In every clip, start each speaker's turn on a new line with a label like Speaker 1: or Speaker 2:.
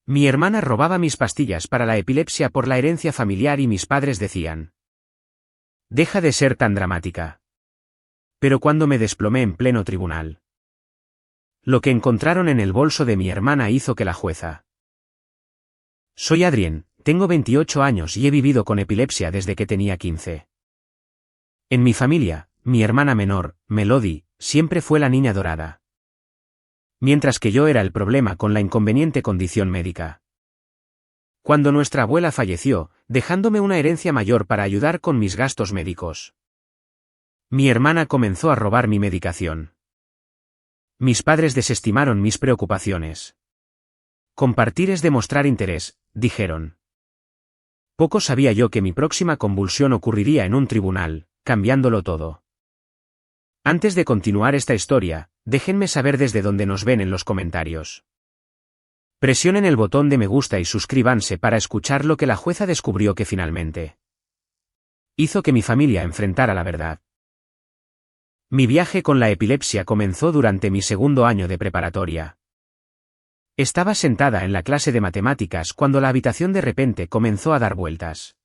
Speaker 1: Mi hermana robaba mis pastillas para la epilepsia por la herencia familiar y mis padres decían: deja de ser tan dramática. Pero cuando me desplomé en pleno tribunal, lo que encontraron en el bolso de mi hermana hizo que la jueza: soy Adrien, tengo 28 años y he vivido con epilepsia desde que tenía 15. En mi familia, mi hermana menor, Melody, siempre fue la niña dorada. Mientras que yo era el problema con la inconveniente condición médica. Cuando nuestra abuela falleció, dejándome una herencia mayor para ayudar con mis gastos médicos, mi hermana comenzó a robar mi medicación. Mis padres desestimaron mis preocupaciones. Compartir es demostrar interés, dijeron. Poco sabía yo que mi próxima convulsión ocurriría en un tribunal, cambiándolo todo. Antes de continuar esta historia, déjenme saber desde dónde nos ven en los comentarios. Presionen el botón de me gusta y suscríbanse para escuchar lo que la jueza descubrió que finalmente hizo que mi familia enfrentara la verdad. Mi viaje con la epilepsia comenzó durante mi segundo año de preparatoria. Estaba sentada en la clase de matemáticas cuando la habitación de repente comenzó a dar vueltas.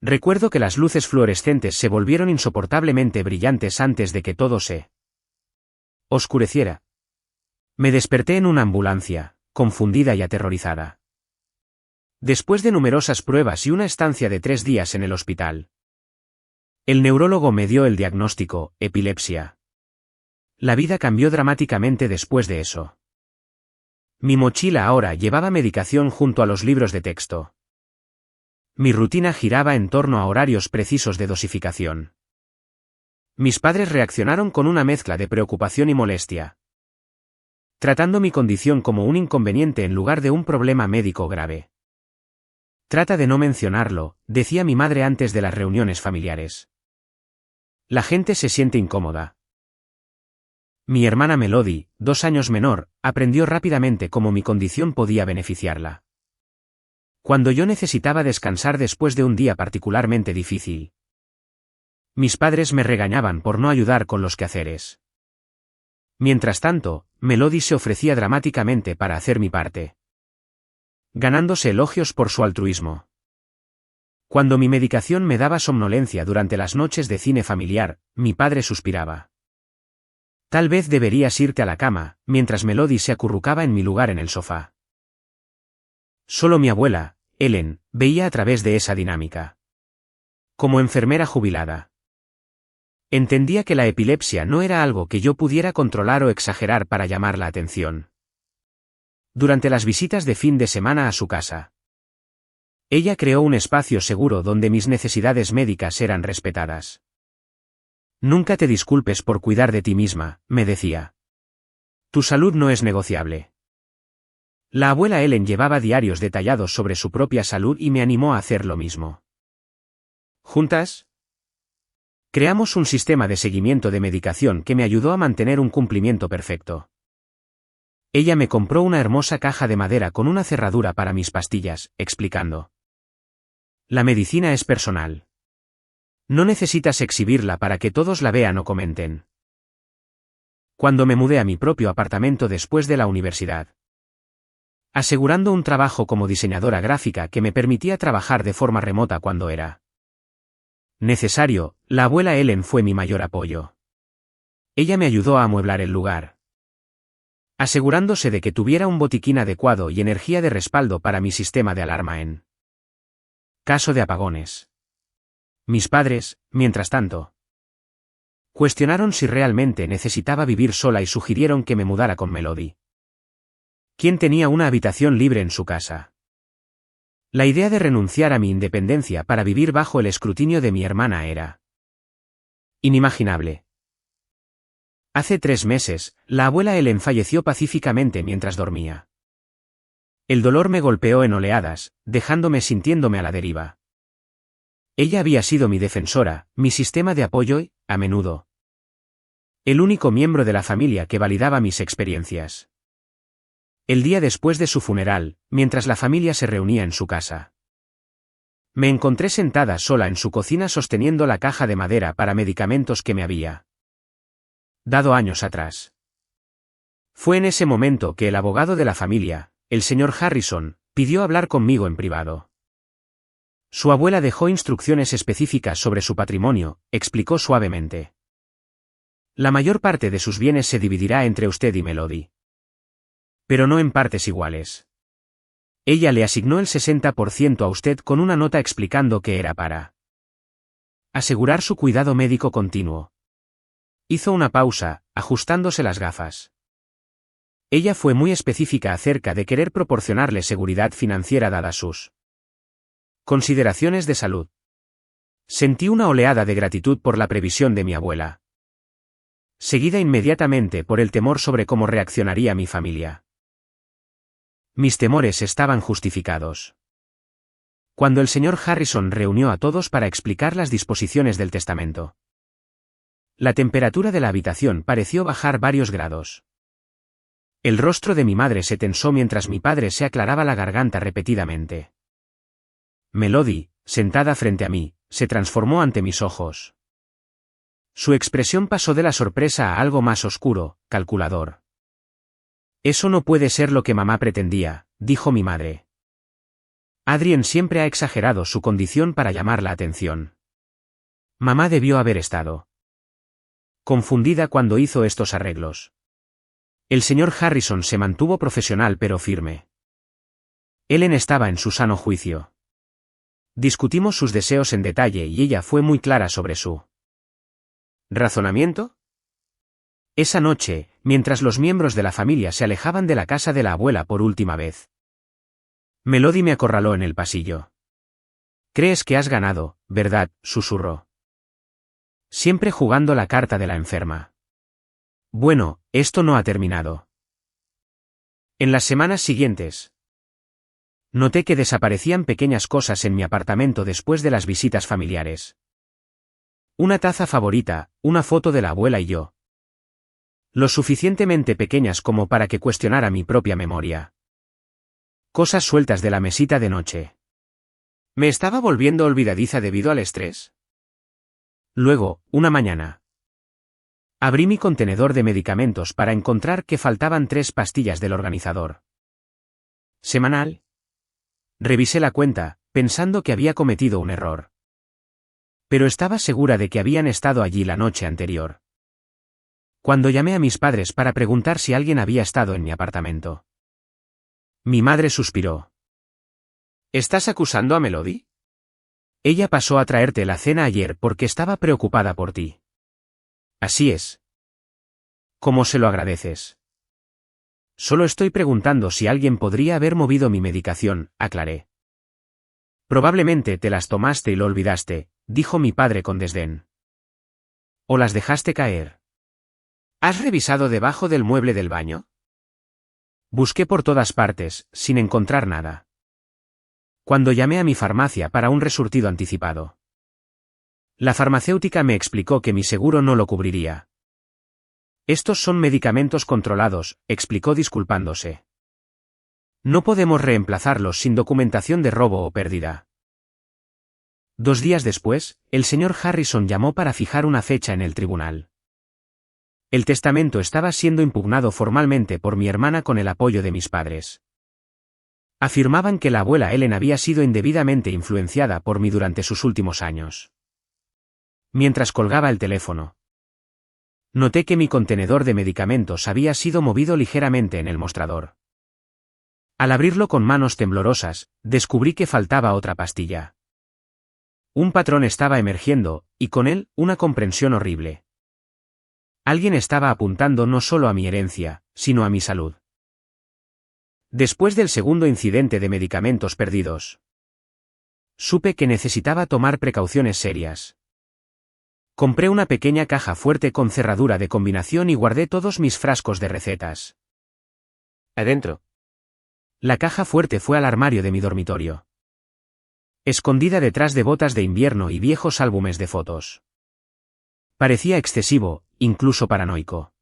Speaker 1: Recuerdo que las luces fluorescentes se volvieron insoportablemente brillantes antes de que todo se oscureciera. Me desperté en una ambulancia, confundida y aterrorizada. Después de numerosas pruebas y una estancia de 3 días en el hospital, el neurólogo me dio el diagnóstico: epilepsia. La vida cambió dramáticamente después de eso. Mi mochila ahora llevaba medicación junto a los libros de texto. Mi rutina giraba en torno a horarios precisos de dosificación. Mis padres reaccionaron con una mezcla de preocupación y molestia, tratando mi condición como un inconveniente en lugar de un problema médico grave. Trata de no mencionarlo, decía mi madre antes de las reuniones familiares. La gente se siente incómoda. Mi hermana Melody, 2 años menor, aprendió rápidamente cómo mi condición podía beneficiarla. Cuando yo necesitaba descansar después de un día particularmente difícil, mis padres me regañaban por no ayudar con los quehaceres. Mientras tanto, Melody se ofrecía dramáticamente para hacer mi parte, ganándose elogios por su altruismo. Cuando mi medicación me daba somnolencia durante las noches de cine familiar, mi padre suspiraba: tal vez deberías irte a la cama, mientras Melody se acurrucaba en mi lugar en el sofá. Solo mi abuela, Ellen, veía a través de esa dinámica. Como enfermera jubilada, entendía que la epilepsia no era algo que yo pudiera controlar o exagerar para llamar la atención. Durante las visitas de fin de semana a su casa, ella creó un espacio seguro donde mis necesidades médicas eran respetadas. Nunca te disculpes por cuidar de ti misma, me decía. Tu salud no es negociable. La abuela Ellen llevaba diarios detallados sobre su propia salud y me animó a hacer lo mismo. Juntas, creamos un sistema de seguimiento de medicación que me ayudó a mantener un cumplimiento perfecto. Ella me compró una hermosa caja de madera con una cerradura para mis pastillas, explicando: la medicina es personal. No necesitas exhibirla para que todos la vean o comenten. Cuando me mudé a mi propio apartamento después de la universidad, asegurando un trabajo como diseñadora gráfica que me permitía trabajar de forma remota cuando era necesario, la abuela Ellen fue mi mayor apoyo. Ella me ayudó a amueblar el lugar, asegurándose de que tuviera un botiquín adecuado y energía de respaldo para mi sistema de alarma en caso de apagones. Mis padres, mientras tanto, cuestionaron si realmente necesitaba vivir sola y sugirieron que me mudara con Melody, quien tenía una habitación libre en su casa. La idea de renunciar a mi independencia para vivir bajo el escrutinio de mi hermana era inimaginable. Hace 3 meses, la abuela Ellen falleció pacíficamente mientras dormía. El dolor me golpeó en oleadas, dejándome sintiéndome a la deriva. Ella había sido mi defensora, mi sistema de apoyo y, a menudo, el único miembro de la familia que validaba mis experiencias. El día después de su funeral, mientras la familia se reunía en su casa, me encontré sentada sola en su cocina sosteniendo la caja de madera para medicamentos que me había dado años atrás. Fue en ese momento que el abogado de la familia, el señor Harrison pidió hablar conmigo en privado. Su abuela dejó instrucciones específicas sobre su patrimonio, explicó suavemente. La mayor parte de sus bienes se dividirá entre usted y Melody. Pero no en partes iguales. Ella le asignó el 60% a usted con una nota explicando que era para asegurar su cuidado médico continuo. Hizo una pausa, ajustándose las gafas. Ella fue muy específica acerca de querer proporcionarle seguridad financiera dadas sus consideraciones de salud. Sentí una oleada de gratitud por la previsión de mi abuela, seguida inmediatamente por el temor sobre cómo reaccionaría mi familia. Mis temores estaban justificados. Cuando el señor Harrison reunió a todos para explicar las disposiciones del testamento, la temperatura de la habitación pareció bajar varios grados. El rostro de mi madre se tensó mientras mi padre se aclaraba la garganta repetidamente. Melody, sentada frente a mí, se transformó ante mis ojos. Su expresión pasó de la sorpresa a algo más oscuro, calculador. Eso no puede ser lo que mamá pretendía, dijo mi madre. Adrien siempre ha exagerado su condición para llamar la atención. Mamá debió haber estado confundida cuando hizo estos arreglos. El señor Harrison se mantuvo profesional pero firme. Ellen estaba en su sano juicio. Discutimos sus deseos en detalle y ella fue muy clara sobre su razonamiento. Esa noche, mientras los miembros de la familia se alejaban de la casa de la abuela por última vez, Melody me acorraló en el pasillo. «Crees que has ganado, ¿verdad?», susurró. Siempre jugando la carta de la enferma. Bueno, esto no ha terminado. En las semanas siguientes, noté que desaparecían pequeñas cosas en mi apartamento después de las visitas familiares. Una taza favorita, una foto de la abuela y yo. Lo suficientemente pequeñas como para que cuestionara mi propia memoria. Cosas sueltas de la mesita de noche. ¿Me estaba volviendo olvidadiza debido al estrés? Luego, una mañana, abrí mi contenedor de medicamentos para encontrar que faltaban 3 pastillas del organizador semanal. Revisé la cuenta, pensando que había cometido un error. Pero estaba segura de que habían estado allí la noche anterior. Cuando llamé a mis padres para preguntar si alguien había estado en mi apartamento, mi madre suspiró. ¿Estás acusando a Melody? Ella pasó a traerte la cena ayer porque estaba preocupada por ti. Así es. ¿Cómo se lo agradeces? Solo estoy preguntando si alguien podría haber movido mi medicación, aclaré. Probablemente te las tomaste y lo olvidaste, dijo mi padre con desdén. ¿O las dejaste caer? ¿Has revisado debajo del mueble del baño? Busqué por todas partes, sin encontrar nada. Cuando llamé a mi farmacia para un resurtido anticipado, la farmacéutica me explicó que mi seguro no lo cubriría. Estos son medicamentos controlados, explicó disculpándose. No podemos reemplazarlos sin documentación de robo o pérdida. 2 días después, el señor Harrison llamó para fijar una fecha en el tribunal. El testamento estaba siendo impugnado formalmente por mi hermana con el apoyo de mis padres. Afirmaban que la abuela Ellen había sido indebidamente influenciada por mí durante sus últimos años. Mientras colgaba el teléfono, noté que mi contenedor de medicamentos había sido movido ligeramente en el mostrador. Al abrirlo con manos temblorosas, descubrí que faltaba otra pastilla. Un patrón estaba emergiendo, y con él, una comprensión horrible. Alguien estaba apuntando no solo a mi herencia, sino a mi salud. Después del segundo incidente de medicamentos perdidos, supe que necesitaba tomar precauciones serias. Compré una pequeña caja fuerte con cerradura de combinación y guardé todos mis frascos de recetas adentro. La caja fuerte fue al armario de mi dormitorio, escondida detrás de botas de invierno y viejos álbumes de fotos. Parecía excesivo, incluso paranoico.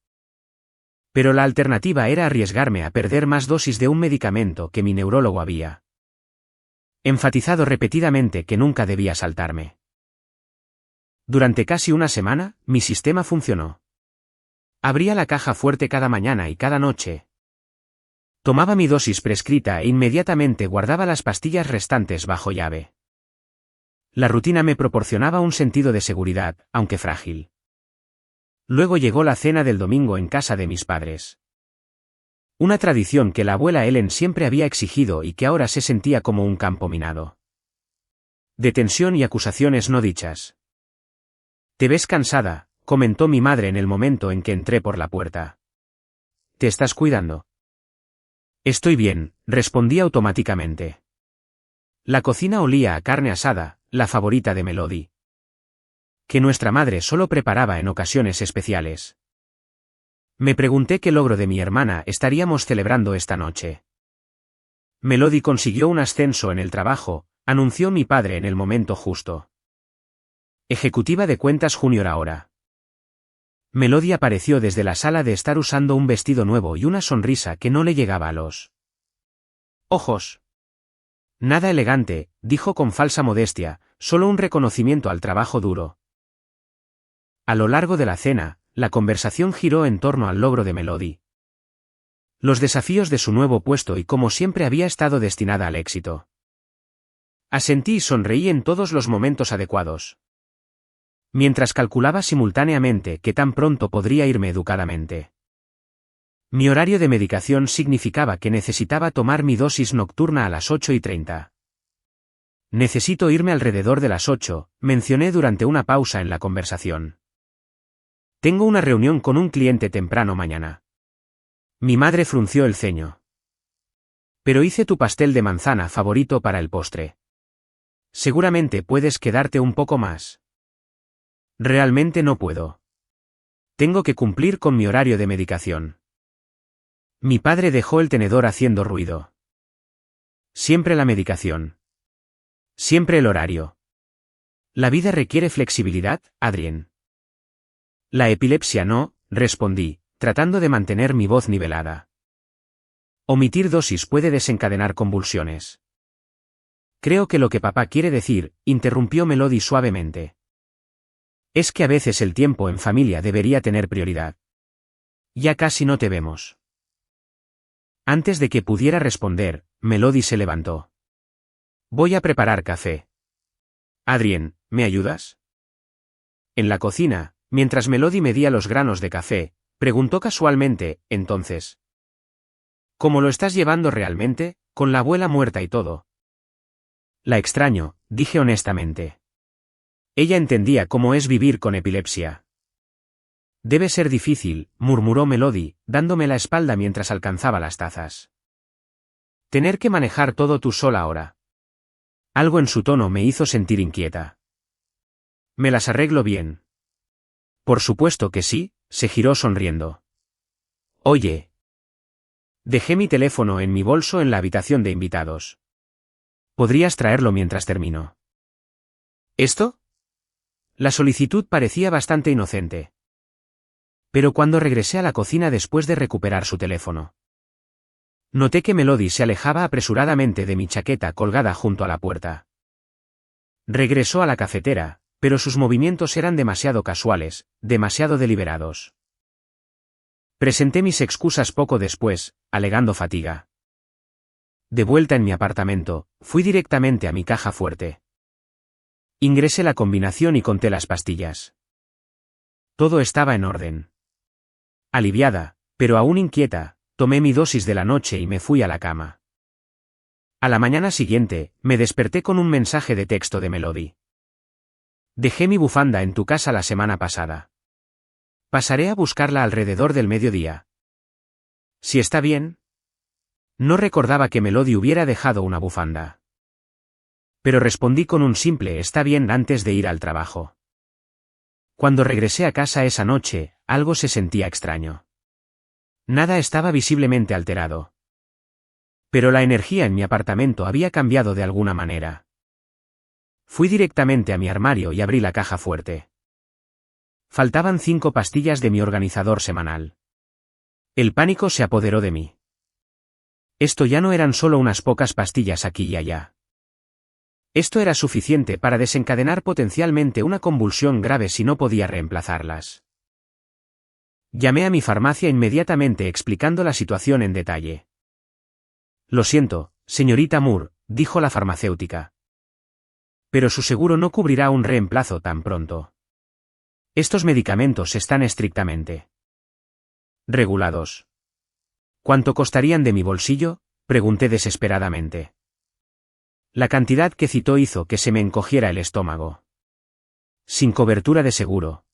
Speaker 1: Pero la alternativa era arriesgarme a perder más dosis de un medicamento que mi neurólogo había enfatizado repetidamente que nunca debía saltarme. Durante casi una semana, mi sistema funcionó. Abría la caja fuerte cada mañana y cada noche, Tomaba mi dosis prescrita e inmediatamente guardaba las pastillas restantes bajo llave. La rutina me proporcionaba un sentido de seguridad, aunque frágil. Luego llegó la cena del domingo en casa de mis padres. Una tradición que la abuela Ellen siempre había exigido y que ahora se sentía como un campo minado. De tensión y acusaciones no dichas. «Te ves cansada», comentó mi madre en el momento en que entré por la puerta. «¿Te estás cuidando?» «Estoy bien», respondí automáticamente. La cocina olía a carne asada, la favorita de Melody, que nuestra madre solo preparaba en ocasiones especiales. Me pregunté qué logro de mi hermana estaríamos celebrando esta noche. Melody consiguió un ascenso en el trabajo, anunció mi padre en el momento justo. Ejecutiva de cuentas junior ahora. Melody apareció desde la sala de estar usando un vestido nuevo y una sonrisa que no le llegaba a los ojos. Nada elegante, dijo con falsa modestia, solo un reconocimiento al trabajo duro. A lo largo de la cena, la conversación giró en torno al logro de Melody, los desafíos de su nuevo puesto y cómo siempre había estado destinada al éxito. Asentí y sonreí en todos los momentos adecuados, mientras calculaba simultáneamente qué tan pronto podría irme educadamente. Mi horario de medicación significaba que necesitaba tomar mi dosis nocturna a las 8:30. Necesito irme alrededor de las 8, mencioné durante una pausa en la conversación. Tengo una reunión con un cliente temprano mañana. Mi madre frunció el ceño. Pero hice tu pastel de manzana favorito para el postre. Seguramente puedes quedarte un poco más. Realmente no puedo. Tengo que cumplir con mi horario de medicación. Mi padre dejó el tenedor haciendo ruido. Siempre la medicación. Siempre el horario. La vida requiere flexibilidad, Adrien. La epilepsia no, respondí, tratando de mantener mi voz nivelada. Omitir dosis puede desencadenar convulsiones. Creo que lo que papá quiere decir, interrumpió Melody suavemente, es que a veces el tiempo en familia debería tener prioridad. Ya casi no te vemos. Antes de que pudiera responder, Melody se levantó. Voy a preparar café. Adrien, ¿me ayudas? En la cocina, mientras Melody medía los granos de café, preguntó casualmente, entonces. ¿Cómo lo estás llevando realmente, con la abuela muerta y todo? La extraño, dije honestamente. Ella entendía cómo es vivir con epilepsia. Debe ser difícil, murmuró Melody, dándome la espalda mientras alcanzaba las tazas. Tener que manejar todo tú sola ahora. Algo en su tono me hizo sentir inquieta. ¿Me las arreglo bien? Por supuesto que sí, se giró sonriendo. Oye. Dejé mi teléfono en mi bolso en la habitación de invitados. ¿Podrías traerlo mientras termino? ¿Esto? La solicitud parecía bastante inocente. Pero cuando regresé a la cocina después de recuperar su teléfono, noté que Melody se alejaba apresuradamente de mi chaqueta colgada junto a la puerta. Regresó a la cafetera, pero sus movimientos eran demasiado casuales, demasiado deliberados. Presenté mis excusas poco después, alegando fatiga. De vuelta en mi apartamento, fui directamente a mi caja fuerte. Ingresé la combinación y conté las pastillas. Todo estaba en orden. Aliviada, pero aún inquieta, tomé mi dosis de la noche y me fui a la cama. A la mañana siguiente, me desperté con un mensaje de texto de Melody. Dejé mi bufanda en tu casa la semana pasada. Pasaré a buscarla alrededor del mediodía. ¿Si está bien? No recordaba que Melody hubiera dejado una bufanda. Pero respondí con un simple está bien antes de ir al trabajo. Cuando regresé a casa esa noche, algo se sentía extraño. Nada estaba visiblemente alterado. Pero la energía en mi apartamento había cambiado de alguna manera. Fui directamente a mi armario y abrí la caja fuerte. Faltaban 5 pastillas de mi organizador semanal. El pánico se apoderó de mí. Esto ya no eran solo unas pocas pastillas aquí y allá. Esto era suficiente para desencadenar potencialmente una convulsión grave si no podía reemplazarlas. Llamé a mi farmacia inmediatamente explicando la situación en detalle. Lo siento, señorita Moore, dijo la farmacéutica. Pero su seguro no cubrirá un reemplazo tan pronto. Estos medicamentos están estrictamente regulados. ¿Cuánto costarían de mi bolsillo?, pregunté desesperadamente. La cantidad que citó hizo que se me encogiera el estómago. Sin cobertura de seguro.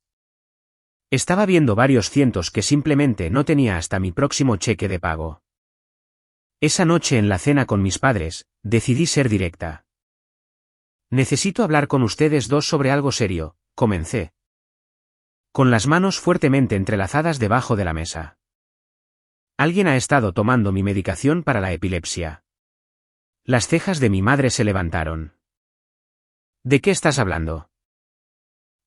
Speaker 1: Estaba viendo varios cientos que simplemente no tenía hasta mi próximo cheque de pago. Esa noche en la cena con mis padres, decidí ser directa. Necesito hablar con ustedes dos sobre algo serio, comencé. Con las manos fuertemente entrelazadas debajo de la mesa. Alguien ha estado tomando mi medicación para la epilepsia. Las cejas de mi madre se levantaron. ¿De qué estás hablando?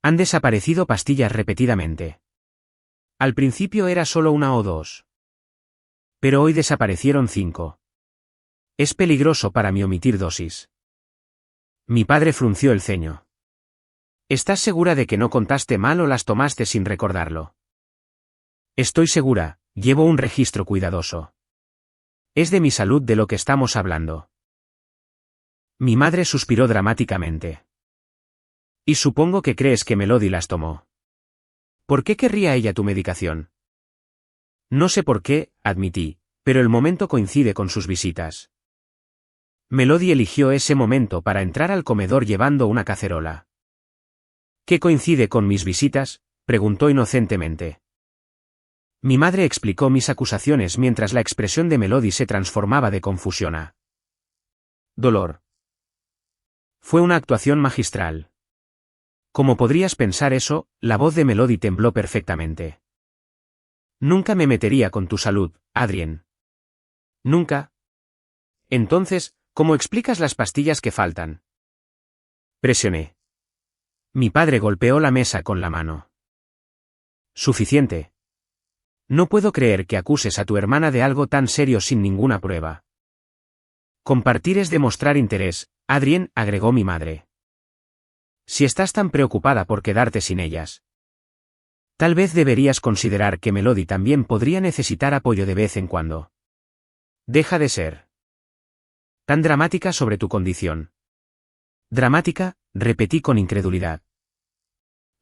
Speaker 1: Han desaparecido pastillas repetidamente. Al principio era solo una o dos. Pero hoy desaparecieron 5. Es peligroso para mí omitir dosis. Mi padre frunció el ceño. ¿Estás segura de que no contaste mal o las tomaste sin recordarlo? Estoy segura, llevo un registro cuidadoso. Es de mi salud de lo que estamos hablando. Mi madre suspiró dramáticamente. Y supongo que crees que Melody las tomó. ¿Por qué querría ella tu medicación? No sé por qué, admití, pero el momento coincide con sus visitas. Melody eligió ese momento para entrar al comedor llevando una cacerola. ¿Qué coincide con mis visitas?, preguntó inocentemente. Mi madre explicó mis acusaciones mientras la expresión de Melody se transformaba de confusión a dolor. Fue una actuación magistral. Como podrías pensar eso, la voz de Melody tembló perfectamente. Nunca me metería con tu salud, Adrien. Nunca. Entonces, ¿cómo explicas las pastillas que faltan? Presioné. Mi padre golpeó la mesa con la mano. Suficiente. No puedo creer que acuses a tu hermana de algo tan serio sin ninguna prueba. Compartir es demostrar interés, Adrien, agregó mi madre. Si estás tan preocupada por quedarte sin ellas, tal vez deberías considerar que Melody también podría necesitar apoyo de vez en cuando. Deja de ser tan dramática sobre tu condición. Dramática, repetí con incredulidad.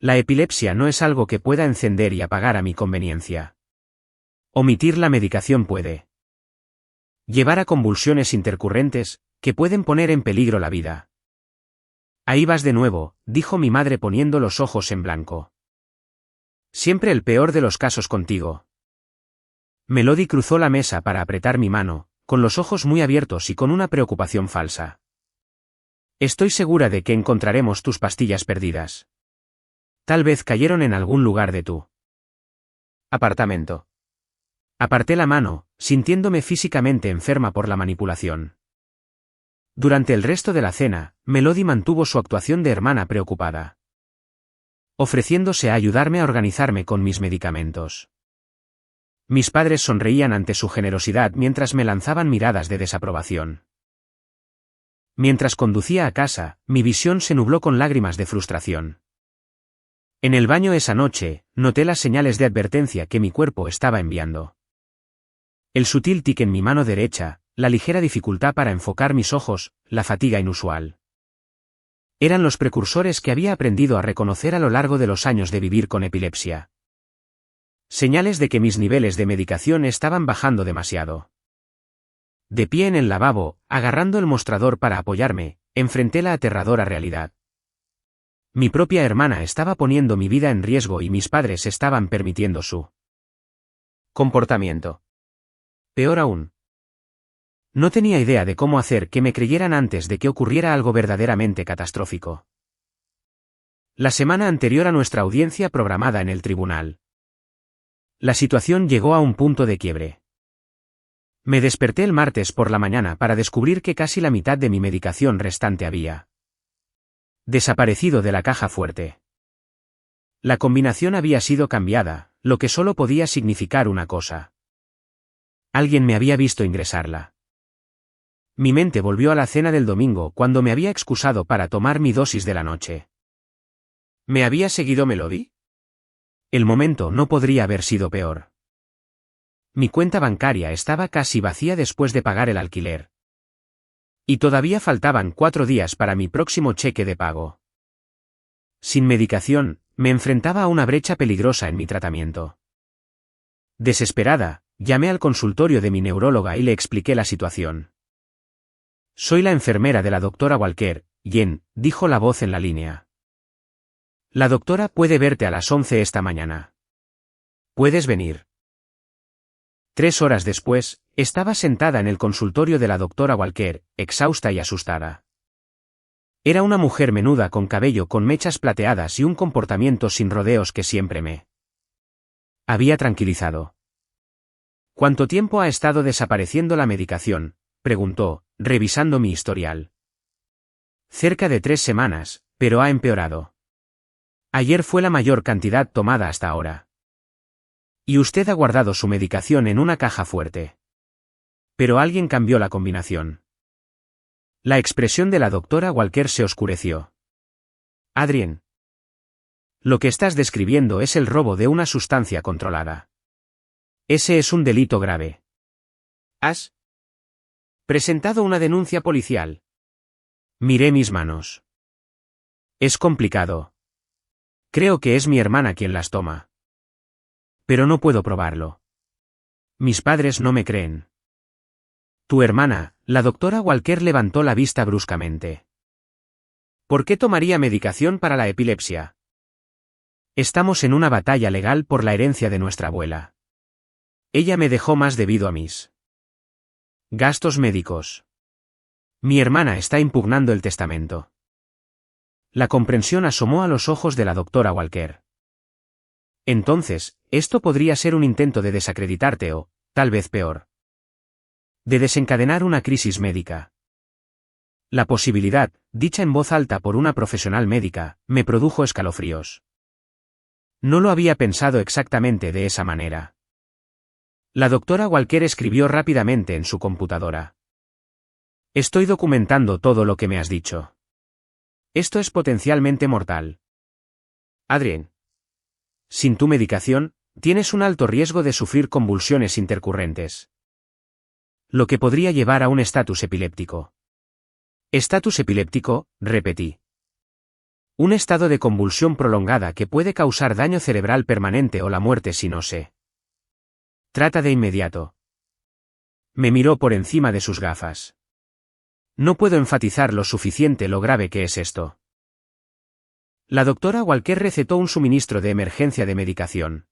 Speaker 1: La epilepsia no es algo que pueda encender y apagar a mi conveniencia. Omitir la medicación puede llevar a convulsiones intercurrentes, que pueden poner en peligro la vida. Ahí vas de nuevo, dijo mi madre poniendo los ojos en blanco. Siempre el peor de los casos contigo. Melody cruzó la mesa para apretar mi mano, con los ojos muy abiertos y con una preocupación falsa. Estoy segura de que encontraremos tus pastillas perdidas. Tal vez cayeron en algún lugar de tu apartamento. Aparté la mano, sintiéndome físicamente enferma por la manipulación. Durante el resto de la cena, Melody mantuvo su actuación de hermana preocupada, ofreciéndose a ayudarme a organizarme con mis medicamentos. Mis padres sonreían ante su generosidad mientras me lanzaban miradas de desaprobación. Mientras conducía a casa, mi visión se nubló con lágrimas de frustración. En el baño esa noche, noté las señales de advertencia que mi cuerpo estaba enviando. El sutil tic en mi mano derecha, la ligera dificultad para enfocar mis ojos, la fatiga inusual. Eran los precursores que había aprendido a reconocer a lo largo de los años de vivir con epilepsia. Señales de que mis niveles de medicación estaban bajando demasiado. De pie en el lavabo, agarrando el mostrador para apoyarme, enfrenté la aterradora realidad. Mi propia hermana estaba poniendo mi vida en riesgo y mis padres estaban permitiendo su comportamiento. Peor aún. No tenía idea de cómo hacer que me creyeran antes de que ocurriera algo verdaderamente catastrófico. La semana anterior a nuestra audiencia programada en el tribunal, la situación llegó a un punto de quiebre. Me desperté el martes por la mañana para descubrir que casi la mitad de mi medicación restante había desaparecido de la caja fuerte. La combinación había sido cambiada, lo que solo podía significar una cosa. Alguien me había visto ingresarla. Mi mente volvió a la cena del domingo cuando me había excusado para tomar mi dosis de la noche. ¿Me había seguido Melody? El momento no podría haber sido peor. Mi cuenta bancaria estaba casi vacía después de pagar el alquiler. Y todavía faltaban 4 días para mi próximo cheque de pago. Sin medicación, me enfrentaba a una brecha peligrosa en mi tratamiento. Desesperada, llamé al consultorio de mi neuróloga y le expliqué la situación. Soy la enfermera de la doctora Walker, Jen, dijo la voz en la línea. La doctora puede verte a las 11 esta mañana. ¿Puedes venir? 3 horas después, estaba sentada en el consultorio de la doctora Walker, exhausta y asustada. Era una mujer menuda con cabello con mechas plateadas y un comportamiento sin rodeos que siempre me había tranquilizado. ¿Cuánto tiempo ha estado desapareciendo la medicación?, preguntó, revisando mi historial. Cerca de 3 semanas, pero ha empeorado. Ayer fue la mayor cantidad tomada hasta ahora. Y usted ha guardado su medicación en una caja fuerte. Pero alguien cambió la combinación. La expresión de la doctora Walker se oscureció. Adrien. Lo que estás describiendo es el robo de una sustancia controlada. Ese es un delito grave. ¿Has presentado una denuncia policial? Miré mis manos. Es complicado. Creo que es mi hermana quien las toma. Pero no puedo probarlo. Mis padres no me creen. Tu hermana, la doctora Walker levantó la vista bruscamente. ¿Por qué tomaría medicación para la epilepsia? Estamos en una batalla legal por la herencia de nuestra abuela. Ella me dejó más debido a mis gastos médicos. Mi hermana está impugnando el testamento. La comprensión asomó a los ojos de la doctora Walker. Entonces, esto podría ser un intento de desacreditarte o, tal vez peor, de desencadenar una crisis médica. La posibilidad, dicha en voz alta por una profesional médica, me produjo escalofríos. No lo había pensado exactamente de esa manera. La doctora Walker escribió rápidamente en su computadora. Estoy documentando todo lo que me has dicho. Esto es potencialmente mortal. Adrien. Sin tu medicación, tienes un alto riesgo de sufrir convulsiones intercurrentes. Lo que podría llevar a un estatus epiléptico. Estatus epiléptico, repetí. Un estado de convulsión prolongada que puede causar daño cerebral permanente o la muerte si no se trata de inmediato. Me miró por encima de sus gafas. No puedo enfatizar lo suficiente lo grave que es esto. La doctora Walker recetó un suministro de emergencia de medicación.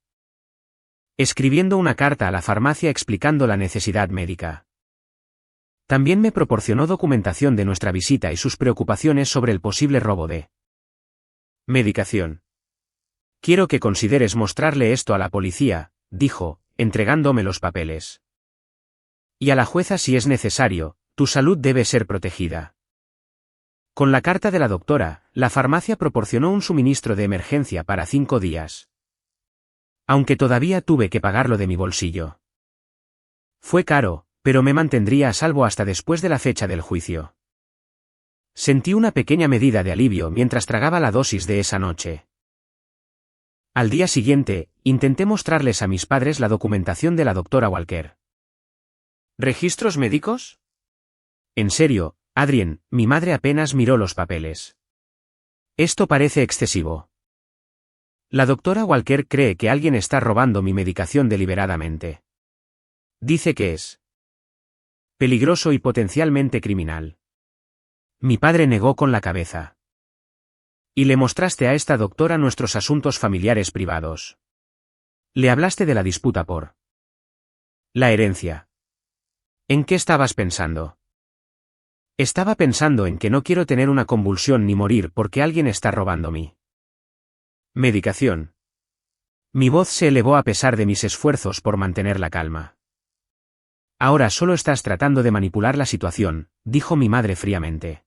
Speaker 1: Escribiendo una carta a la farmacia explicando la necesidad médica. También me proporcionó documentación de nuestra visita y sus preocupaciones sobre el posible robo de medicación. Quiero que consideres mostrarle esto a la policía, dijo, entregándome los papeles. Y a la jueza si es necesario, tu salud debe ser protegida. Con la carta de la doctora, la farmacia proporcionó un suministro de emergencia para 5 días. Aunque todavía tuve que pagarlo de mi bolsillo. Fue caro, pero me mantendría a salvo hasta después de la fecha del juicio. Sentí una pequeña medida de alivio mientras tragaba la dosis de esa noche. Al día siguiente, intenté mostrarles a mis padres la documentación de la doctora Walker. ¿Registros médicos? En serio, Adrien, mi madre apenas miró los papeles. Esto parece excesivo. La doctora Walker cree que alguien está robando mi medicación deliberadamente. Dice que es peligroso y potencialmente criminal. Mi padre negó con la cabeza. Y le mostraste a esta doctora nuestros asuntos familiares privados. Le hablaste de la disputa por la herencia. ¿En qué estabas pensando? Estaba pensando en que no quiero tener una convulsión ni morir porque alguien está robando mi medicación. Mi voz se elevó a pesar de mis esfuerzos por mantener la calma. Ahora solo estás tratando de manipular la situación, dijo mi madre fríamente.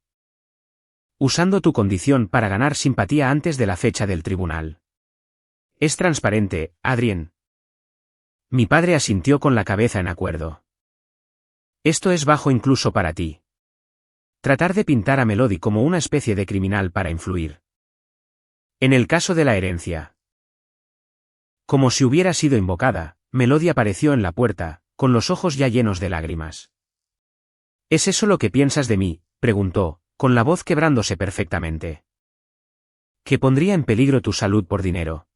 Speaker 1: Usando tu condición para ganar simpatía antes de la fecha del tribunal. Es transparente, Adrien. Mi padre asintió con la cabeza en acuerdo. Esto es bajo incluso para ti. Tratar de pintar a Melody como una especie de criminal para influir. En el caso de la herencia. Como si hubiera sido invocada, Melody apareció en la puerta, con los ojos ya llenos de lágrimas. ¿Es eso lo que piensas de mí?, preguntó, con la voz quebrándose perfectamente. ¿Que pondría en peligro tu salud por dinero?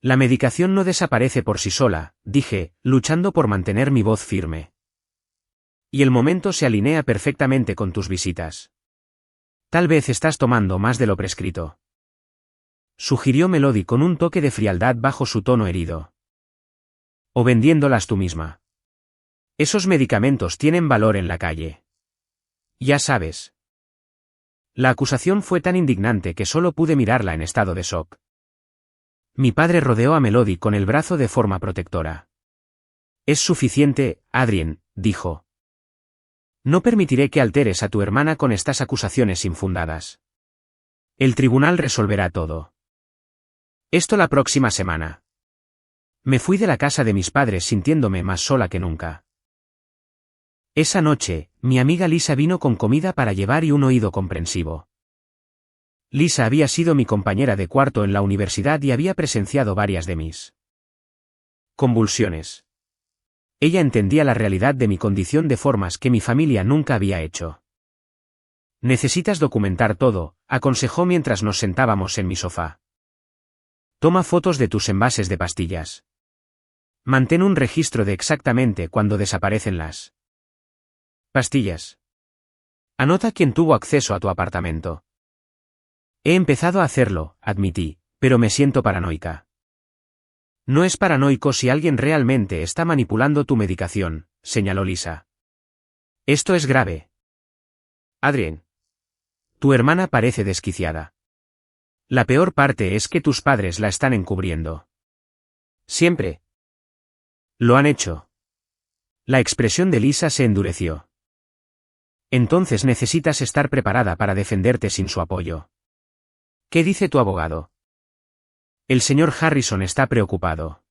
Speaker 1: La medicación no desaparece por sí sola, dije, luchando por mantener mi voz firme. Y el momento se alinea perfectamente con tus visitas. Tal vez estás tomando más de lo prescrito. Sugirió Melody con un toque de frialdad bajo su tono herido. O vendiéndolas tú misma. Esos medicamentos tienen valor en la calle. Ya sabes. La acusación fue tan indignante que solo pude mirarla en estado de shock. Mi padre rodeó a Melody con el brazo de forma protectora. Es suficiente, Adrien, dijo. No permitiré que alteres a tu hermana con estas acusaciones infundadas. El tribunal resolverá todo. Esto la próxima semana. Me fui de la casa de mis padres sintiéndome más sola que nunca. Esa noche, mi amiga Lisa vino con comida para llevar y un oído comprensivo. Lisa había sido mi compañera de cuarto en la universidad y había presenciado varias de mis convulsiones. Ella entendía la realidad de mi condición de formas que mi familia nunca había hecho. Necesitas documentar todo, aconsejó mientras nos sentábamos en mi sofá. Toma fotos de tus envases de pastillas. Mantén un registro de exactamente cuándo desaparecen las pastillas. Anota quién tuvo acceso a tu apartamento. He empezado a hacerlo, admití, pero me siento paranoica. No es paranoico si alguien realmente está manipulando tu medicación, señaló Lisa. Esto es grave. Adrien. Tu hermana parece desquiciada. La peor parte es que tus padres la están encubriendo. Siempre. Lo han hecho. La expresión de Lisa se endureció. Entonces necesitas estar preparada para defenderte sin su apoyo. ¿Qué dice tu abogado? El señor Harrison está preocupado.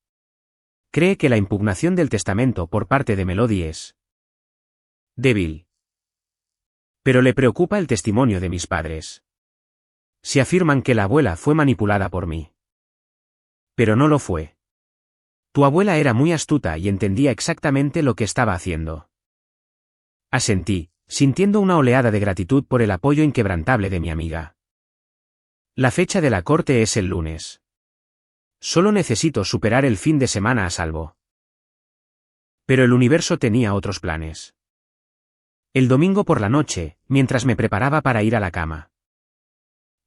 Speaker 1: Cree que la impugnación del testamento por parte de Melody es débil. Pero le preocupa el testimonio de mis padres. Si afirman que la abuela fue manipulada por mí. Pero no lo fue. Tu abuela era muy astuta y entendía exactamente lo que estaba haciendo. Asentí, sintiendo una oleada de gratitud por el apoyo inquebrantable de mi amiga. La fecha de la corte es el lunes. Solo necesito superar el fin de semana a salvo. Pero el universo tenía otros planes. El domingo por la noche, mientras me preparaba para ir a la cama.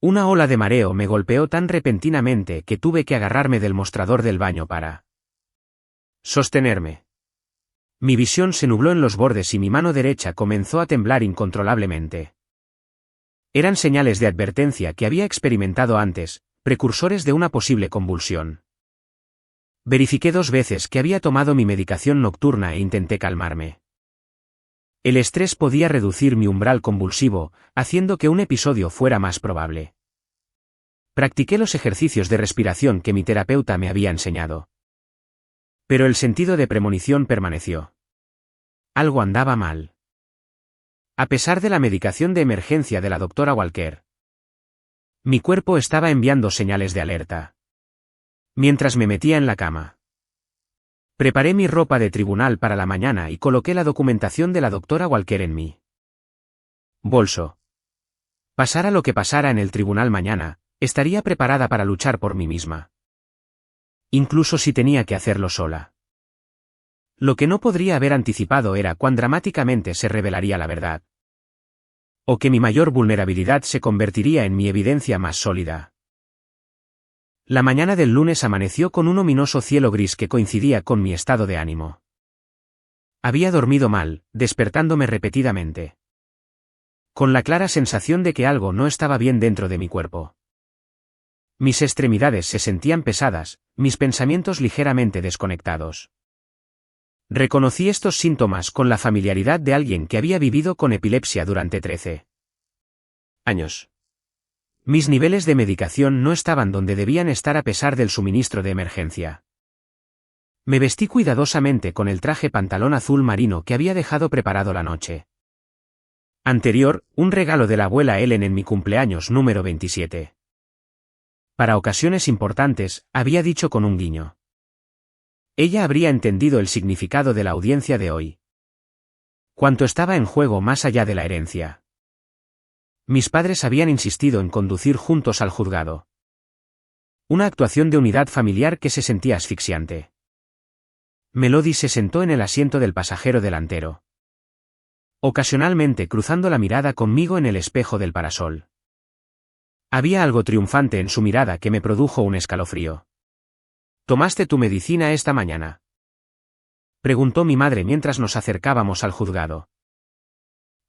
Speaker 1: Una ola de mareo me golpeó tan repentinamente que tuve que agarrarme del mostrador del baño para sostenerme. Mi visión se nubló en los bordes y mi mano derecha comenzó a temblar incontrolablemente. Eran señales de advertencia que había experimentado antes, precursores de una posible convulsión. Verifiqué 2 veces que había tomado mi medicación nocturna e intenté calmarme. El estrés podía reducir mi umbral convulsivo, haciendo que un episodio fuera más probable. Practiqué los ejercicios de respiración que mi terapeuta me había enseñado. Pero el sentido de premonición permaneció. Algo andaba mal. A pesar de la medicación de emergencia de la doctora Walker, mi cuerpo estaba enviando señales de alerta. Mientras me metía en la cama, preparé mi ropa de tribunal para la mañana y coloqué la documentación de la doctora Walker en mi bolso. Pasara lo que pasara en el tribunal mañana, estaría preparada para luchar por mí misma. Incluso si tenía que hacerlo sola. Lo que no podría haber anticipado era cuán dramáticamente se revelaría la verdad. O que mi mayor vulnerabilidad se convertiría en mi evidencia más sólida. La mañana del lunes amaneció con un ominoso cielo gris que coincidía con mi estado de ánimo. Había dormido mal, despertándome repetidamente. Con la clara sensación de que algo no estaba bien dentro de mi cuerpo. Mis extremidades se sentían pesadas, mis pensamientos ligeramente desconectados. Reconocí estos síntomas con la familiaridad de alguien que había vivido con epilepsia durante 13 años. Mis niveles de medicación no estaban donde debían estar a pesar del suministro de emergencia. Me vestí cuidadosamente con el traje pantalón azul marino que había dejado preparado la noche anterior, un regalo de la abuela Ellen en mi cumpleaños número 27. Para ocasiones importantes, había dicho con un guiño. Ella habría entendido el significado de la audiencia de hoy. Cuánto estaba en juego más allá de la herencia. Mis padres habían insistido en conducir juntos al juzgado. Una actuación de unidad familiar que se sentía asfixiante. Melody se sentó en el asiento del pasajero delantero. Ocasionalmente cruzando la mirada conmigo en el espejo del parasol. Había algo triunfante en su mirada que me produjo un escalofrío. ¿Tomaste tu medicina esta mañana?, preguntó mi madre mientras nos acercábamos al juzgado.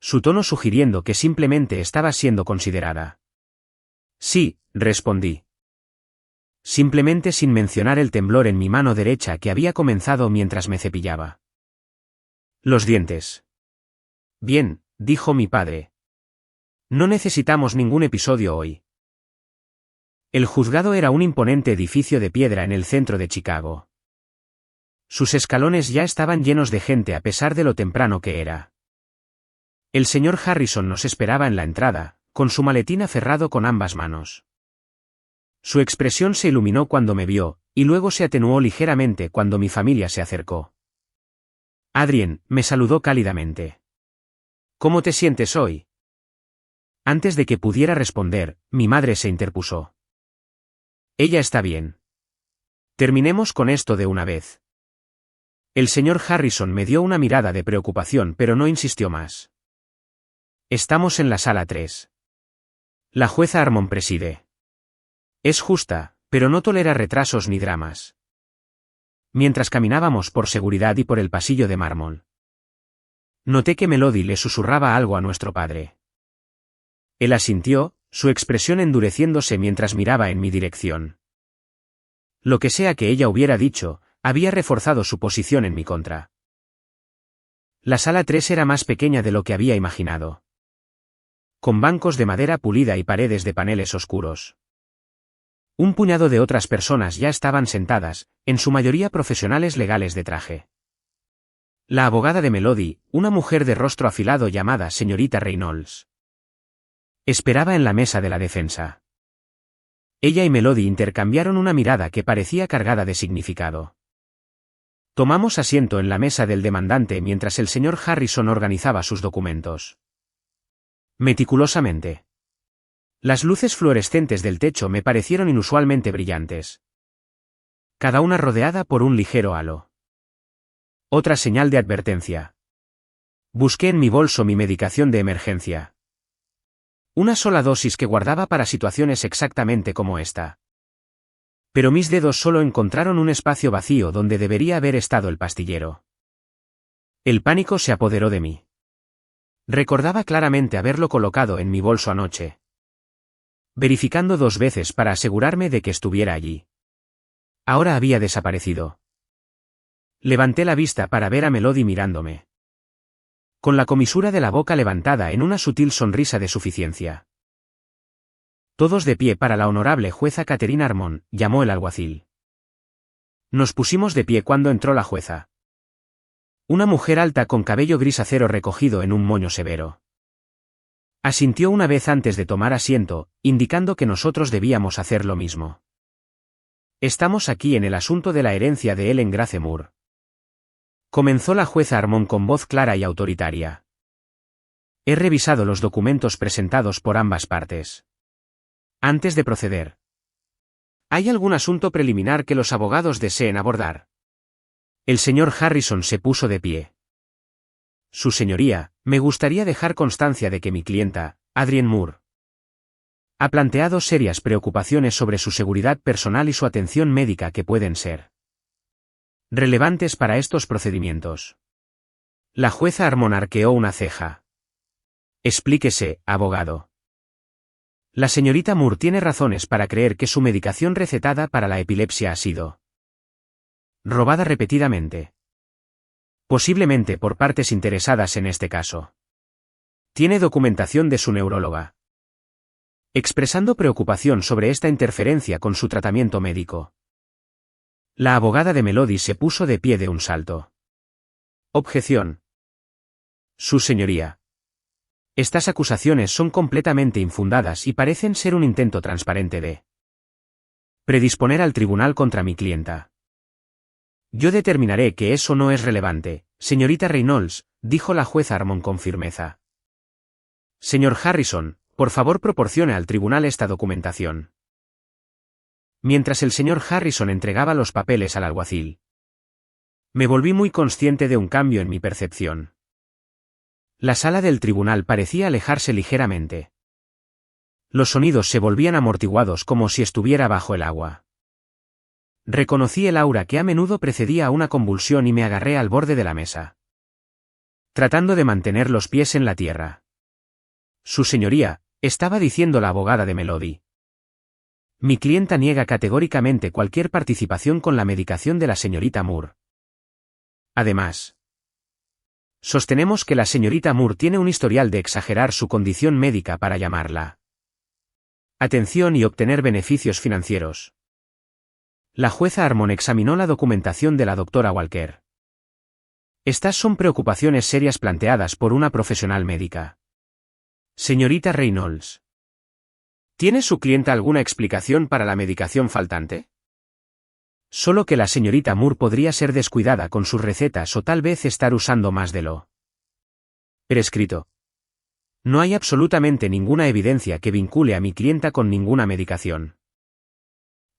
Speaker 1: Su tono sugiriendo que simplemente estaba siendo considerada. Sí, respondí. Simplemente sin mencionar el temblor en mi mano derecha que había comenzado mientras me cepillaba los dientes. Bien, dijo mi padre. No necesitamos ningún episodio hoy. El juzgado era un imponente edificio de piedra en el centro de Chicago. Sus escalones ya estaban llenos de gente a pesar de lo temprano que era. El señor Harrison nos esperaba en la entrada, con su maletín aferrado con ambas manos. Su expresión se iluminó cuando me vio, y luego se atenuó ligeramente cuando mi familia se acercó. Adrien, me saludó cálidamente. ¿Cómo te sientes hoy? Antes de que pudiera responder, mi madre se interpuso. Ella está bien. Terminemos con esto de una vez. El señor Harrison me dio una mirada de preocupación pero no insistió más. Estamos en la sala 3. La jueza Harmon preside. Es justa, pero no tolera retrasos ni dramas. Mientras caminábamos por seguridad y por el pasillo de mármol, noté que Melody le susurraba algo a nuestro padre. Él asintió, su expresión endureciéndose mientras miraba en mi dirección. Lo que sea que ella hubiera dicho, había reforzado su posición en mi contra. La sala 3 era más pequeña de lo que había imaginado. Con bancos de madera pulida y paredes de paneles oscuros. Un puñado de otras personas ya estaban sentadas, en su mayoría profesionales legales de traje. La abogada de Melody, una mujer de rostro afilado llamada señorita Reynolds, esperaba en la mesa de la defensa. Ella y Melody intercambiaron una mirada que parecía cargada de significado. Tomamos asiento en la mesa del demandante mientras el señor Harrison organizaba sus documentos. Meticulosamente. Las luces fluorescentes del techo me parecieron inusualmente brillantes. Cada una rodeada por un ligero halo. Otra señal de advertencia. Busqué en mi bolso mi medicación de emergencia. Una sola dosis que guardaba para situaciones exactamente como esta. Pero mis dedos solo encontraron un espacio vacío donde debería haber estado el pastillero. El pánico se apoderó de mí. Recordaba claramente haberlo colocado en mi bolso anoche. Verificando 2 veces para asegurarme de que estuviera allí. Ahora había desaparecido. Levanté la vista para ver a Melody mirándome. Con la comisura de la boca levantada en una sutil sonrisa de suficiencia. Todos de pie para la honorable jueza Catherine Harmon, llamó el alguacil. Nos pusimos de pie cuando entró la jueza. Una mujer alta con cabello gris acero recogido en un moño severo. Asintió una vez antes de tomar asiento, indicando que nosotros debíamos hacer lo mismo. Estamos aquí en el asunto de la herencia de Ellen Grace Moore. Comenzó la jueza Harmon con voz clara y autoritaria. He revisado los documentos presentados por ambas partes. Antes de proceder, ¿hay algún asunto preliminar que los abogados deseen abordar? El señor Harrison se puso de pie. Su señoría, me gustaría dejar constancia de que mi clienta, Adrien Moore, ha planteado serias preocupaciones sobre su seguridad personal y su atención médica que pueden ser relevantes para estos procedimientos. La jueza Harmon arqueó una ceja. Explíquese, abogado. La señorita Moore tiene razones para creer que su medicación recetada para la epilepsia ha sido robada repetidamente. Posiblemente por partes interesadas en este caso. Tiene documentación de su neuróloga expresando preocupación sobre esta interferencia con su tratamiento médico. La abogada de Melody se puso de pie de un salto. Objeción. Su señoría. Estas acusaciones son completamente infundadas y parecen ser un intento transparente de predisponer al tribunal contra mi clienta. Yo determinaré que eso no es relevante, señorita Reynolds, dijo la jueza Harmon con firmeza. Señor Harrison, por favor proporcione al tribunal esta documentación. Mientras el señor Harrison entregaba los papeles al alguacil, me volví muy consciente de un cambio en mi percepción. La sala del tribunal parecía alejarse ligeramente. Los sonidos se volvían amortiguados como si estuviera bajo el agua. Reconocí el aura que a menudo precedía a una convulsión y me agarré al borde de la mesa, tratando de mantener los pies en la tierra. Su señoría, estaba diciendo la abogada de Melody. Mi clienta niega categóricamente cualquier participación con la medicación de la señorita Moore. Además, sostenemos que la señorita Moore tiene un historial de exagerar su condición médica para llamarla atención y obtener beneficios financieros. La jueza Harmon examinó la documentación de la doctora Walker. Estas son preocupaciones serias planteadas por una profesional médica. Señorita Reynolds, ¿tiene su clienta alguna explicación para la medicación faltante? Solo que la señorita Moore podría ser descuidada con sus recetas o tal vez estar usando más de lo prescrito. No hay absolutamente ninguna evidencia que vincule a mi clienta con ninguna medicación.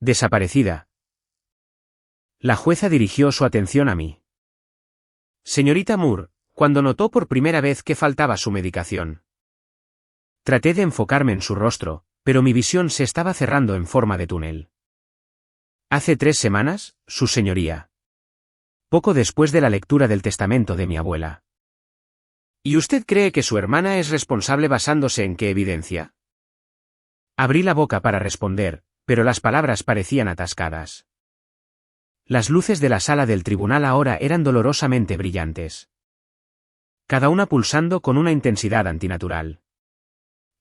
Speaker 1: Desaparecida. La jueza dirigió su atención a mí. Señorita Moore, cuando notó por primera vez que faltaba su medicación. Traté de enfocarme en su rostro, pero mi visión se estaba cerrando en forma de túnel. Hace 3 semanas, su señoría. Poco después de la lectura del testamento de mi abuela. ¿Y usted cree que su hermana es responsable basándose en qué evidencia? Abrí la boca para responder, pero las palabras parecían atascadas. Las luces de la sala del tribunal ahora eran dolorosamente brillantes. Cada una pulsando con una intensidad antinatural.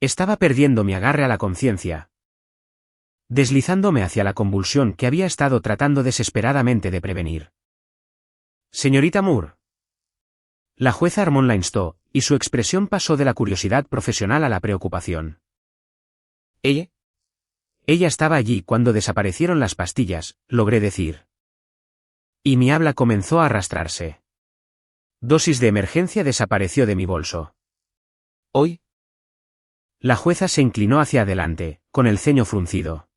Speaker 1: Estaba perdiendo mi agarre a la conciencia, deslizándome hacia la convulsión que había estado tratando desesperadamente de prevenir. Señorita Moore. La jueza Harmon la instó, y su expresión pasó de la curiosidad profesional a la preocupación. ¿Ella? Ella estaba allí cuando desaparecieron las pastillas, logré decir. Y mi habla comenzó a arrastrarse. Dosis de emergencia desapareció de mi bolso. ¿Hoy? La jueza se inclinó hacia adelante, con el ceño fruncido.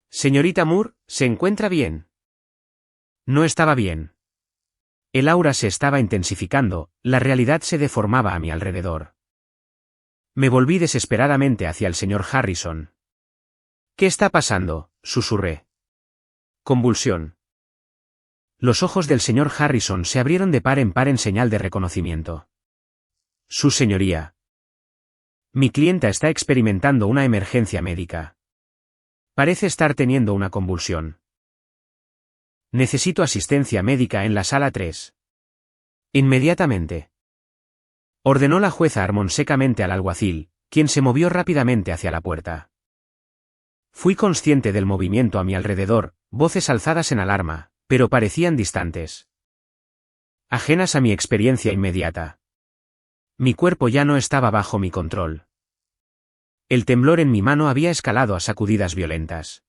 Speaker 1: Señorita Moore, ¿se encuentra bien? No estaba bien. El aura se estaba intensificando, la realidad se deformaba a mi alrededor. Me volví desesperadamente hacia el señor Harrison. ¿Qué está pasando?, susurré. Convulsión. Los ojos del señor Harrison se abrieron de par en señal de reconocimiento. Su señoría. Mi clienta está experimentando una emergencia médica. Parece estar teniendo una convulsión. Necesito asistencia médica en la sala 3. Inmediatamente. Ordenó la jueza Harmon secamente al alguacil, quien se movió rápidamente hacia la puerta. Fui consciente del movimiento a mi alrededor, voces alzadas en alarma, pero parecían distantes. Ajenas a mi experiencia inmediata. Mi cuerpo ya no estaba bajo mi control. El temblor en mi mano había escalado a sacudidas violentas.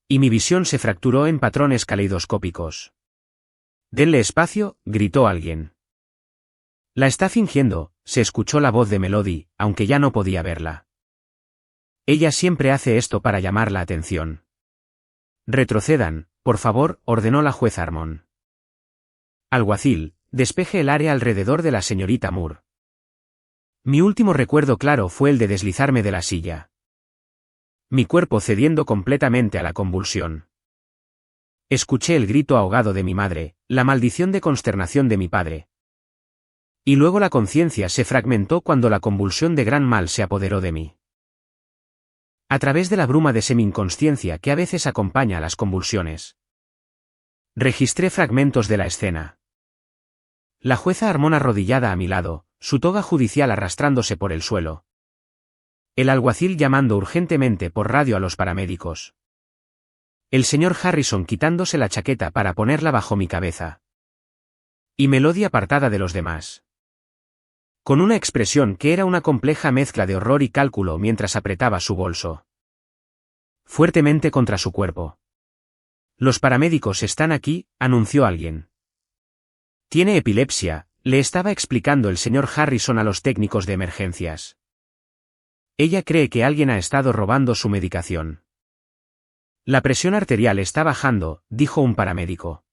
Speaker 1: Y mi visión se fracturó en patrones caleidoscópicos. «Denle espacio», gritó alguien. «La está fingiendo», se escuchó la voz de Melody, aunque ya no podía verla. Ella siempre hace esto para llamar la atención. «Retrocedan, por favor», ordenó la jueza Harmon. «Alguacil, despeje el área alrededor de la señorita Moore». Mi último recuerdo claro fue el de deslizarme de la silla. Mi cuerpo cediendo completamente a la convulsión. Escuché el grito ahogado de mi madre, la maldición de consternación de mi padre. Y luego la conciencia se fragmentó cuando la convulsión de gran mal se apoderó de mí. A través de la bruma de semi-inconsciencia que a veces acompaña a las convulsiones. Registré fragmentos de la escena. La jueza Harmon arrodillada a mi lado, su toga judicial arrastrándose por el suelo. El alguacil llamando urgentemente por radio a los paramédicos. El señor Harrison quitándose la chaqueta para ponerla bajo mi cabeza. Y Melody apartada de los demás. Con una expresión que era una compleja mezcla de horror y cálculo mientras apretaba su bolso fuertemente contra su cuerpo. Los paramédicos están aquí, anunció alguien. Tiene epilepsia, le estaba explicando el señor Harrison a los técnicos de emergencias. Ella cree que alguien ha estado robando su medicación. La presión arterial está bajando, dijo un paramédico.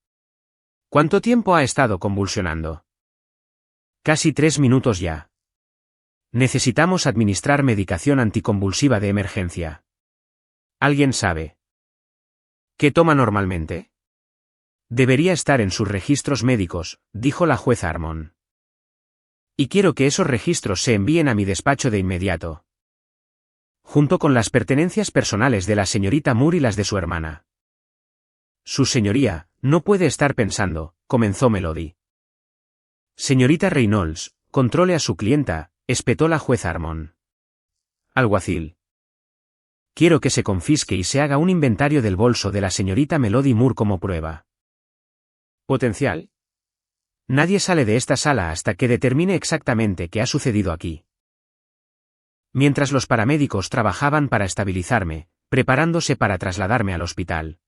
Speaker 1: ¿Cuánto tiempo ha estado convulsionando? Casi 3 minutos ya. Necesitamos administrar medicación anticonvulsiva de emergencia. ¿Alguien sabe qué toma normalmente? Debería estar en sus registros médicos, dijo la jueza Harmon. Y quiero que esos registros se envíen a mi despacho de inmediato. Junto con las pertenencias personales de la señorita Moore y las de su hermana. Su señoría, no puede estar pensando, comenzó Melody. Señorita Reynolds, controle a su clienta, espetó la jueza Harmon. Alguacil. Quiero que se confisque y se haga un inventario del bolso de la señorita Melody Moore como prueba. Potencial. Nadie sale de esta sala hasta que determine exactamente qué ha sucedido aquí. Mientras los paramédicos trabajaban para estabilizarme, preparándose para trasladarme al hospital.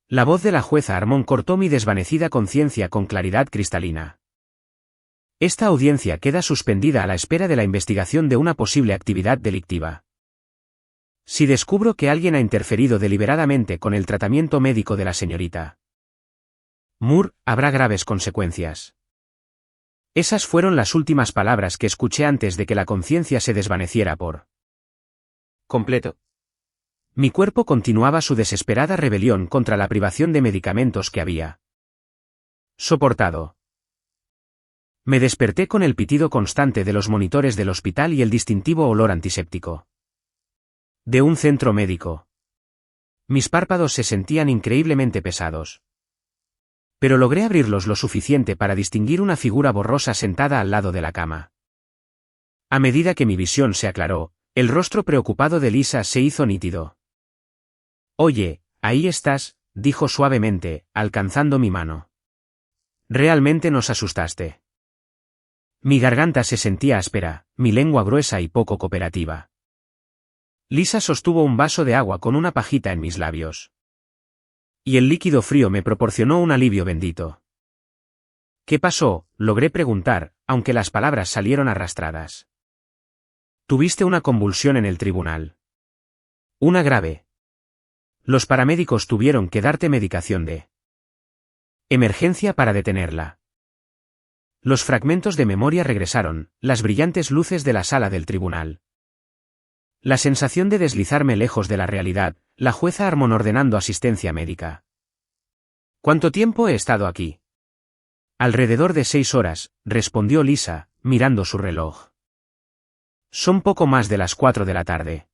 Speaker 1: La voz de la jueza Harmon cortó mi desvanecida conciencia con claridad cristalina. Esta audiencia queda suspendida a la espera de la investigación de una posible actividad delictiva. Si descubro que alguien ha interferido deliberadamente con el tratamiento médico de la señorita Moore, habrá graves consecuencias. Esas fueron las últimas palabras que escuché antes de que la conciencia se desvaneciera por completo. Mi cuerpo continuaba su desesperada rebelión contra la privación de medicamentos que había soportado. Me desperté con el pitido constante de los monitores del hospital y el distintivo olor antiséptico de un centro médico. Mis párpados se sentían increíblemente pesados. Pero logré abrirlos lo suficiente para distinguir una figura borrosa sentada al lado de la cama. A medida que mi visión se aclaró, el rostro preocupado de Lisa se hizo nítido. Oye, ahí estás, dijo suavemente, alcanzando mi mano. Realmente nos asustaste. Mi garganta se sentía áspera, mi lengua gruesa y poco cooperativa. Lisa sostuvo un vaso de agua con una pajita en mis labios. Y el líquido frío me proporcionó un alivio bendito. ¿Qué pasó?, logré preguntar, aunque las palabras salieron arrastradas. Tuviste una convulsión en el tribunal. Una grave. Los paramédicos tuvieron que darte medicación de emergencia para detenerla. Los fragmentos de memoria regresaron, las brillantes luces de la sala del tribunal. La sensación de deslizarme lejos de la realidad, la jueza Harmon ordenando asistencia médica. ¿Cuánto tiempo he estado aquí? Alrededor de 6 horas, respondió Lisa, mirando su reloj. Son poco más de las 4 de la tarde.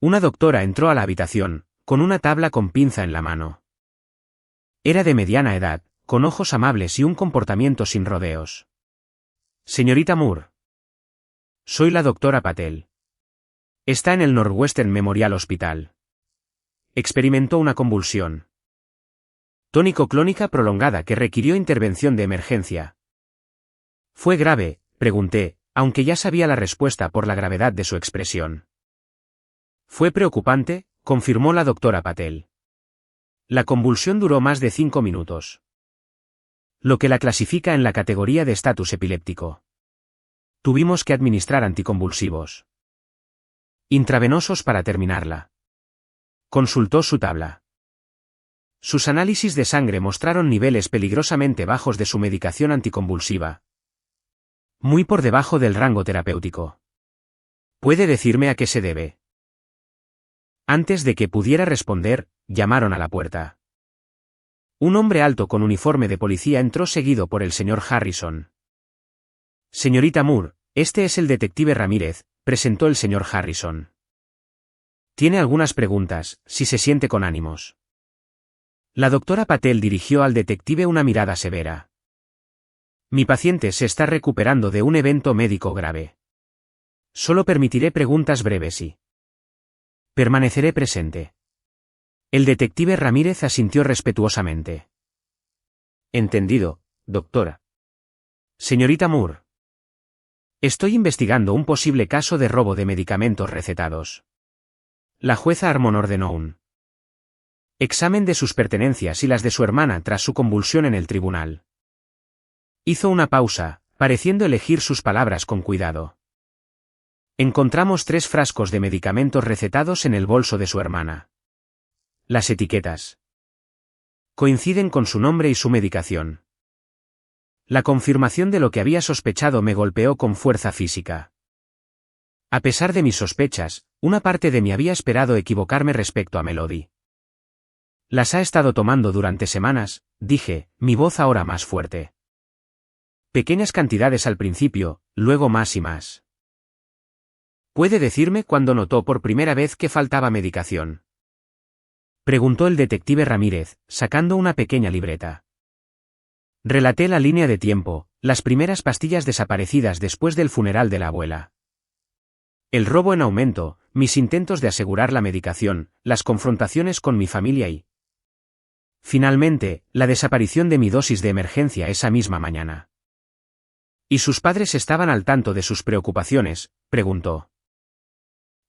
Speaker 1: Una doctora entró a la habitación, con una tabla con pinza en la mano. Era de mediana edad, con ojos amables y un comportamiento sin rodeos. Señorita Moore. Soy la doctora Patel. Está en el Northwestern Memorial Hospital. Experimentó una convulsión tónico-clónica prolongada que requirió intervención de emergencia. ¿Fue grave?, pregunté, aunque ya sabía la respuesta por la gravedad de su expresión. Fue preocupante, confirmó la doctora Patel. La convulsión duró más de 5 minutos. Lo que la clasifica en la categoría de estatus epiléptico. Tuvimos que administrar anticonvulsivos intravenosos para terminarla. Consultó su tabla. Sus análisis de sangre mostraron niveles peligrosamente bajos de su medicación anticonvulsiva. Muy por debajo del rango terapéutico. ¿Puede decirme a qué se debe? Antes de que pudiera responder, llamaron a la puerta. Un hombre alto con uniforme de policía entró seguido por el señor Harrison. Señorita Moore, este es el detective Ramírez, presentó el señor Harrison. Tiene algunas preguntas, si se siente con ánimos. La doctora Patel dirigió al detective una mirada severa. Mi paciente se está recuperando de un evento médico grave. Solo permitiré preguntas breves y permaneceré presente. El detective Ramírez asintió respetuosamente. Entendido, doctora. Señorita Moore. Estoy investigando un posible caso de robo de medicamentos recetados. La jueza Harmon ordenó un Examen de sus pertenencias y las de su hermana tras su convulsión en el tribunal. Hizo una pausa, pareciendo elegir sus palabras con cuidado. Encontramos 3 frascos de medicamentos recetados en el bolso de su hermana. Las etiquetas coinciden con su nombre y su medicación. La confirmación de lo que había sospechado me golpeó con fuerza física. A pesar de mis sospechas, una parte de mí había esperado equivocarme respecto a Melody. Las ha estado tomando durante semanas, dije, mi voz ahora más fuerte. Pequeñas cantidades al principio, luego más y más. ¿Puede decirme cuándo notó por primera vez que faltaba medicación?, preguntó el detective Ramírez, sacando una pequeña libreta. Relaté la línea de tiempo, las primeras pastillas desaparecidas después del funeral de la abuela. El robo en aumento, mis intentos de asegurar la medicación, las confrontaciones con mi familia y, finalmente, la desaparición de mi dosis de emergencia esa misma mañana. ¿Y sus padres estaban al tanto de sus preocupaciones?, preguntó.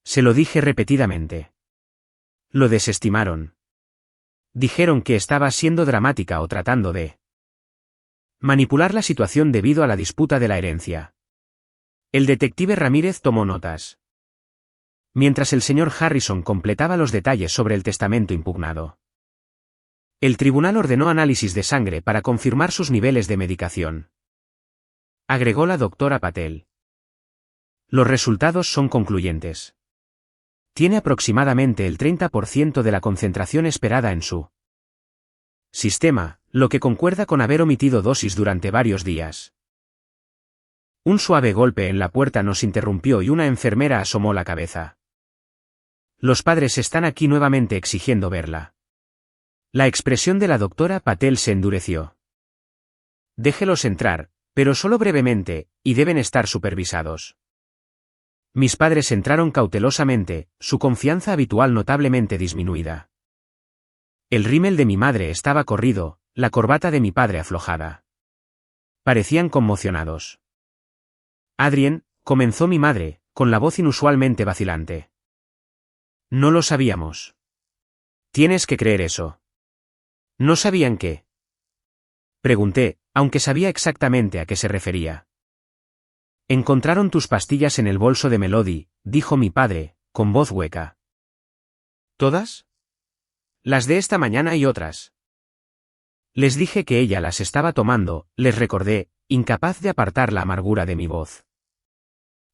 Speaker 1: Se lo dije repetidamente. Lo desestimaron. Dijeron que estaba siendo dramática o tratando de manipular la situación debido a la disputa de la herencia. El detective Ramírez tomó notas, mientras el señor Harrison completaba los detalles sobre el testamento impugnado. El tribunal ordenó análisis de sangre para confirmar sus niveles de medicación, agregó la doctora Patel. Los resultados son concluyentes. Tiene aproximadamente el 30% de la concentración esperada en su sistema, lo que concuerda con haber omitido dosis durante varios días. Un suave golpe en la puerta nos interrumpió y una enfermera asomó la cabeza. Los padres están aquí nuevamente exigiendo verla. La expresión de la doctora Patel se endureció. Déjelos entrar, pero solo brevemente, y deben estar supervisados. Mis padres entraron cautelosamente, su confianza habitual notablemente disminuida. El rímel de mi madre estaba corrido, la corbata de mi padre aflojada. Parecían conmocionados. Adrien, comenzó mi madre, con la voz inusualmente vacilante. No lo sabíamos. Tienes que creer eso. ¿No sabían qué? Pregunté, aunque sabía exactamente a qué se refería. Encontraron tus pastillas en el bolso de Melody, dijo mi padre, con voz hueca. ¿Todas? Las de esta mañana y otras. Les dije que ella las estaba tomando, les recordé, incapaz de apartar la amargura de mi voz.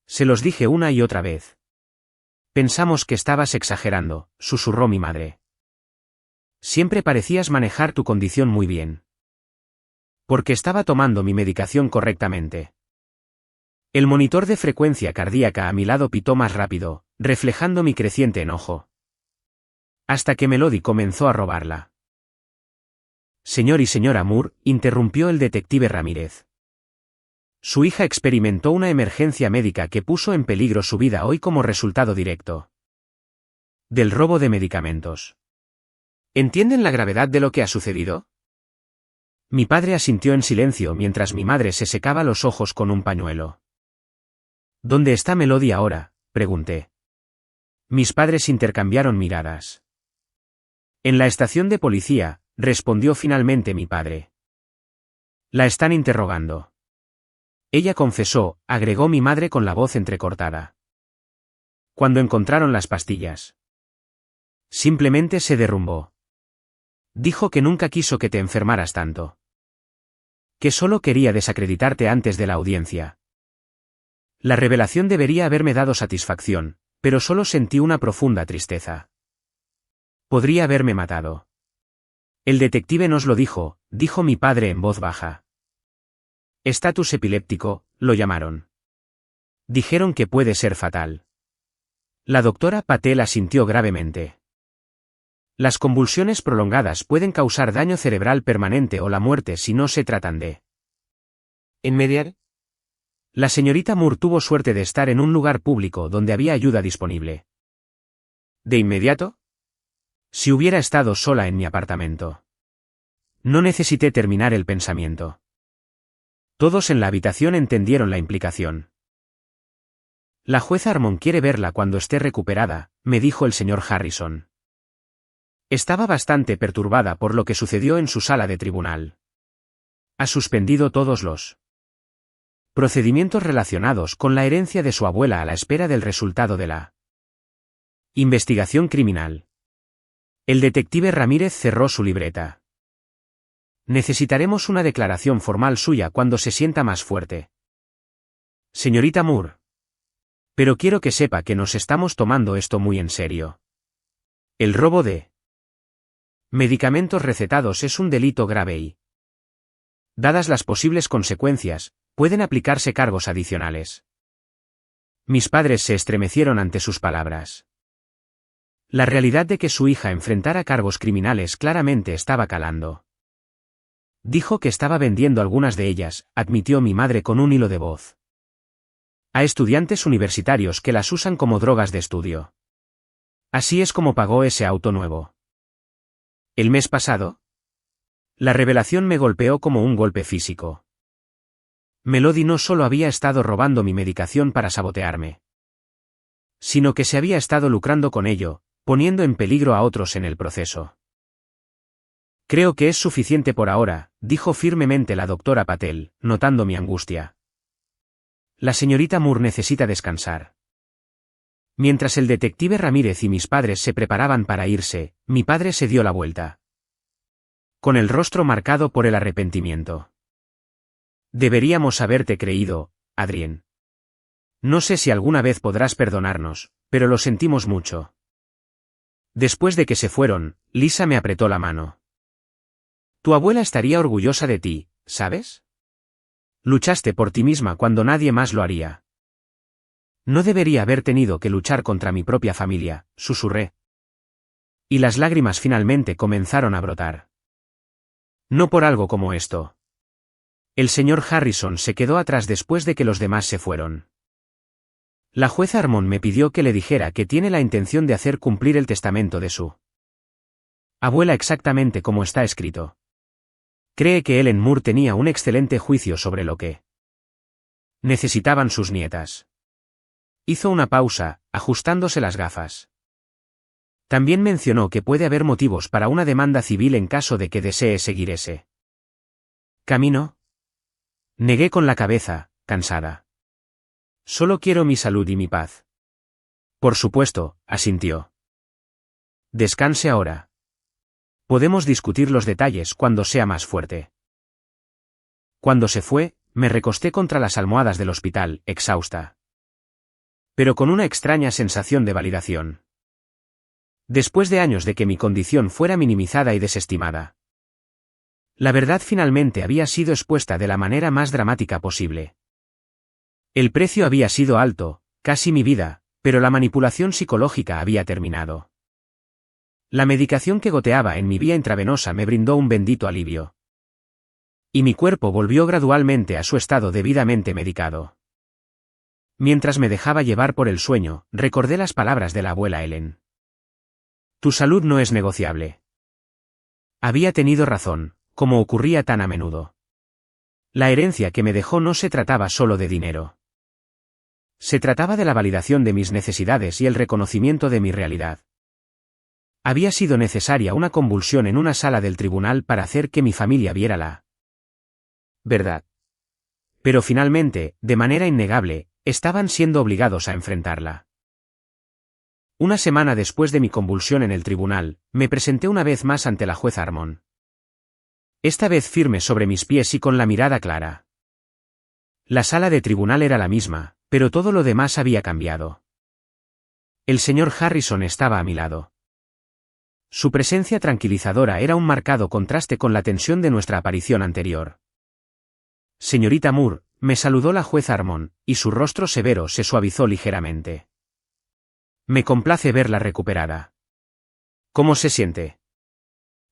Speaker 1: Se los dije una y otra vez. Pensamos que estabas exagerando, susurró mi madre. Siempre parecías manejar tu condición muy bien. Porque estaba tomando mi medicación correctamente. El monitor de frecuencia cardíaca a mi lado pitó más rápido, reflejando mi creciente enojo. Hasta que Melody comenzó a robarla. Señor y señora Moore, interrumpió el detective Ramírez. Su hija experimentó una emergencia médica que puso en peligro su vida hoy como resultado directo del robo de medicamentos. ¿Entienden la gravedad de lo que ha sucedido? Mi padre asintió en silencio mientras mi madre se secaba los ojos con un pañuelo. ¿Dónde está Melody ahora?, pregunté. Mis padres intercambiaron miradas. En la estación de policía, respondió finalmente mi padre. La están interrogando. Ella confesó, agregó mi madre con la voz entrecortada. Cuando encontraron las pastillas. Simplemente se derrumbó. Dijo que nunca quiso que te enfermaras tanto. Que solo quería desacreditarte antes de la audiencia. La revelación debería haberme dado satisfacción, pero solo sentí una profunda tristeza. Podría haberme matado. El detective nos lo dijo, dijo mi padre en voz baja. Estatus epiléptico, lo llamaron. Dijeron que puede ser fatal. La doctora Patel asintió gravemente. Las convulsiones prolongadas pueden causar daño cerebral permanente o la muerte si no se tratan de enmediar. La señorita Moore tuvo suerte de estar en un lugar público donde había ayuda disponible. ¿De inmediato? Si hubiera estado sola en mi apartamento. No necesité terminar el pensamiento. Todos en la habitación entendieron la implicación. La jueza Armon quiere verla cuando esté recuperada, me dijo el señor Harrison. Estaba bastante perturbada por lo que sucedió en su sala de tribunal. Ha suspendido todos los procedimientos relacionados con la herencia de su abuela a la espera del resultado de la investigación criminal. El detective Ramírez cerró su libreta. Necesitaremos una declaración formal suya cuando se sienta más fuerte. Señorita Moore. Pero quiero que sepa que nos estamos tomando esto muy en serio. El robo de medicamentos recetados es un delito grave y, dadas las posibles consecuencias, pueden aplicarse cargos adicionales. Mis padres se estremecieron ante sus palabras. La realidad de que su hija enfrentara cargos criminales claramente estaba calando. Dijo que estaba vendiendo algunas de ellas, admitió mi madre con un hilo de voz. A estudiantes universitarios que las usan como drogas de estudio. Así es como pagó ese auto nuevo. ¿El mes pasado? La revelación me golpeó como un golpe físico. Melody no solo había estado robando mi medicación para sabotearme, sino que se había estado lucrando con ello, poniendo en peligro a otros en el proceso. Creo que es suficiente por ahora, dijo firmemente la doctora Patel, notando mi angustia. La señorita Moore necesita descansar. Mientras el detective Ramírez y mis padres se preparaban para irse, mi padre se dio la vuelta, con el rostro marcado por el arrepentimiento. Deberíamos haberte creído, Adrien. No sé si alguna vez podrás perdonarnos, pero lo sentimos mucho. Después de que se fueron, Lisa me apretó la mano. Tu abuela estaría orgullosa de ti, ¿sabes? Luchaste por ti misma cuando nadie más lo haría. No debería haber tenido que luchar contra mi propia familia, susurré. Y las lágrimas finalmente comenzaron a brotar. No por algo como esto. El señor Harrison se quedó atrás después de que los demás se fueron. La jueza Armon me pidió que le dijera que tiene la intención de hacer cumplir el testamento de su abuela exactamente como está escrito. Cree que Ellen Moore tenía un excelente juicio sobre lo que necesitaban sus nietas. Hizo una pausa, ajustándose las gafas. También mencionó que puede haber motivos para una demanda civil en caso de que desee seguir ese camino. Negué con la cabeza, cansada. Solo quiero mi salud y mi paz. Por supuesto, asintió. Descanse ahora. Podemos discutir los detalles cuando sea más fuerte. Cuando se fue, me recosté contra las almohadas del hospital, exhausta. Pero con una extraña sensación de validación. Después de años de que mi condición fuera minimizada y desestimada. La verdad finalmente había sido expuesta de la manera más dramática posible. El precio había sido alto, casi mi vida, pero la manipulación psicológica había terminado. La medicación que goteaba en mi vía intravenosa me brindó un bendito alivio. Y mi cuerpo volvió gradualmente a su estado debidamente medicado. Mientras me dejaba llevar por el sueño, recordé las palabras de la abuela Ellen. Tu salud no es negociable. Había tenido razón, como ocurría tan a menudo. La herencia que me dejó no se trataba solo de dinero. Se trataba de la validación de mis necesidades y el reconocimiento de mi realidad. Había sido necesaria una convulsión en una sala del tribunal para hacer que mi familia viera la verdad. Pero finalmente, de manera innegable, estaban siendo obligados a enfrentarla. Una semana después de mi convulsión en el tribunal, me presenté una vez más ante la jueza Armon. Esta vez firme sobre mis pies y con la mirada clara. La sala de tribunal era la misma, pero todo lo demás había cambiado. El señor Harrison estaba a mi lado. Su presencia tranquilizadora era un marcado contraste con la tensión de nuestra aparición anterior. Señorita Moore, me saludó la jueza Armon, y su rostro severo se suavizó ligeramente. Me complace verla recuperada. ¿Cómo se siente?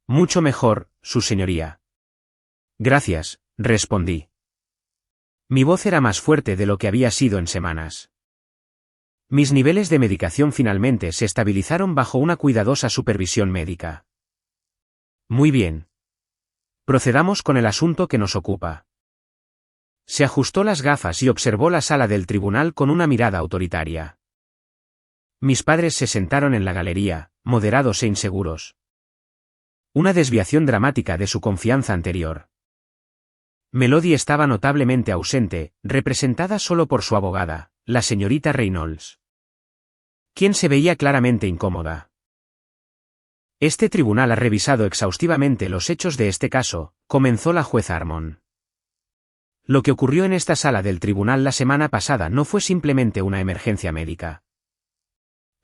Speaker 1: Mucho mejor, su señoría. Gracias, respondí. Mi voz era más fuerte de lo que había sido en semanas. Mis niveles de medicación finalmente se estabilizaron bajo una cuidadosa supervisión médica. Muy bien. Procedamos con el asunto que nos ocupa. Se ajustó las gafas y observó la sala del tribunal con una mirada autoritaria. Mis padres se sentaron en la galería, moderados e inseguros. Una desviación dramática de su confianza anterior. Melody estaba notablemente ausente, representada solo por su abogada, la señorita Reynolds, quien se veía claramente incómoda. Este tribunal ha revisado exhaustivamente los hechos de este caso, comenzó la jueza Harmon. Lo que ocurrió en esta sala del tribunal la semana pasada no fue simplemente una emergencia médica,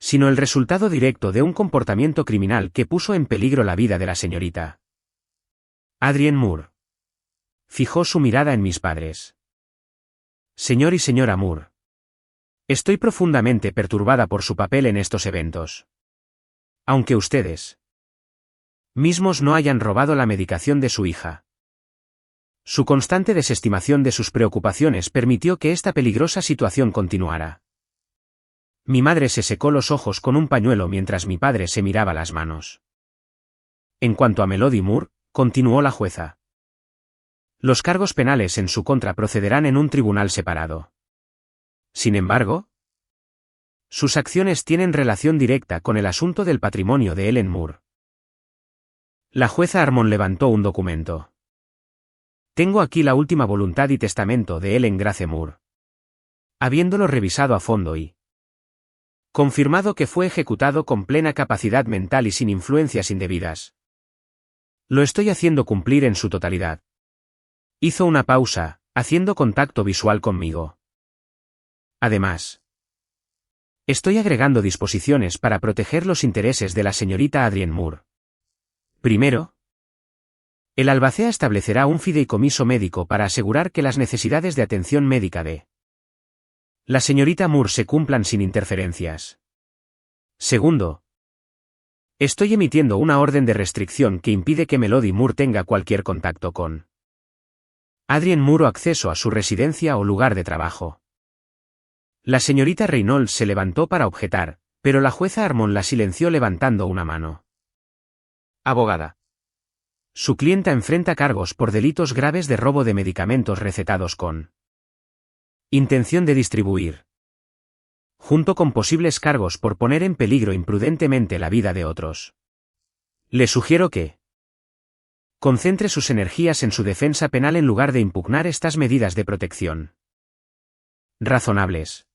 Speaker 1: sino el resultado directo de un comportamiento criminal que puso en peligro la vida de la señorita Adrienne Moore. Fijó su mirada en mis padres. Señor y señora Moore. Estoy profundamente perturbada por su papel en estos eventos. Aunque ustedes mismos no hayan robado la medicación de su hija. Su constante desestimación de sus preocupaciones permitió que esta peligrosa situación continuara. Mi madre se secó los ojos con un pañuelo mientras mi padre se miraba las manos. En cuanto a Melody Moore, continuó la jueza. Los cargos penales en su contra procederán en un tribunal separado. Sin embargo, sus acciones tienen relación directa con el asunto del patrimonio de Ellen Moore. La jueza Harmon levantó un documento. Tengo aquí la última voluntad y testamento de Ellen Grace Moore. Habiéndolo revisado a fondo y confirmado que fue ejecutado con plena capacidad mental y sin influencias indebidas. Lo estoy haciendo cumplir en su totalidad. Hizo una pausa, haciendo contacto visual conmigo. Además, estoy agregando disposiciones para proteger los intereses de la señorita Adrienne Moore. Primero, el albacea establecerá un fideicomiso médico para asegurar que las necesidades de atención médica de la señorita Moore se cumplan sin interferencias. Segundo, estoy emitiendo una orden de restricción que impide que Melody Moore tenga cualquier contacto con Adrienne Moore o acceso a su residencia o lugar de trabajo. La señorita Reynolds se levantó para objetar, pero la jueza Harmon la silenció levantando una mano. Abogada. Su clienta enfrenta cargos por delitos graves de robo de medicamentos recetados con intención de distribuir, junto con posibles cargos por poner en peligro imprudentemente la vida de otros. Le sugiero que concentre sus energías en su defensa penal en lugar de impugnar estas medidas de protección razonables.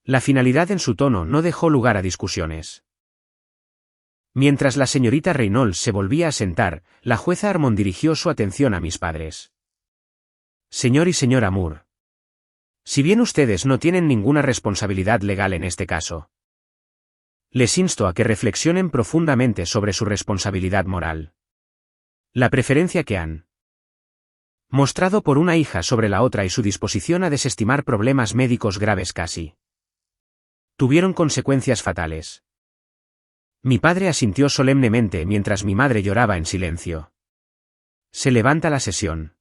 Speaker 1: La finalidad en su tono no dejó lugar a discusiones. Mientras la señorita Reynolds se volvía a sentar, la jueza Harmon dirigió su atención a mis padres. Señor y señora Moore. Si bien ustedes no tienen ninguna responsabilidad legal en este caso, les insto a que reflexionen profundamente sobre su responsabilidad moral. La preferencia que han mostrado por una hija sobre la otra y su disposición a desestimar problemas médicos graves casi tuvieron consecuencias fatales. Mi padre asintió solemnemente mientras mi madre lloraba en silencio. Se levanta la sesión.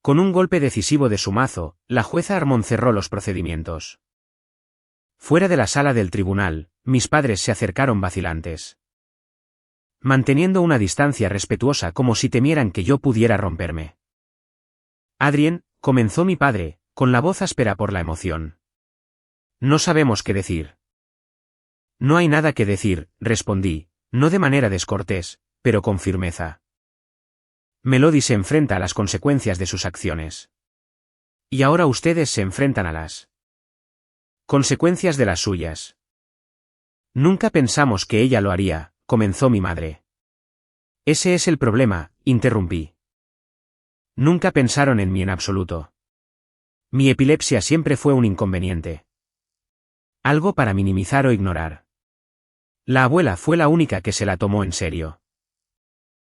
Speaker 1: Con un golpe decisivo de su mazo, la jueza Harmon cerró los procedimientos. Fuera de la sala del tribunal, mis padres se acercaron vacilantes, manteniendo una distancia respetuosa como si temieran que yo pudiera romperme. Adrienne, comenzó mi padre, con la voz áspera por la emoción. No sabemos qué decir. No hay nada que decir, respondí, no de manera descortés, pero con firmeza. Melody se enfrenta a las consecuencias de sus acciones. Y ahora ustedes se enfrentan a las consecuencias de las suyas. Nunca pensamos que ella lo haría, comenzó mi madre. Ese es el problema, interrumpí. Nunca pensaron en mí en absoluto. Mi epilepsia siempre fue un inconveniente. Algo para minimizar o ignorar. La abuela fue la única que se la tomó en serio.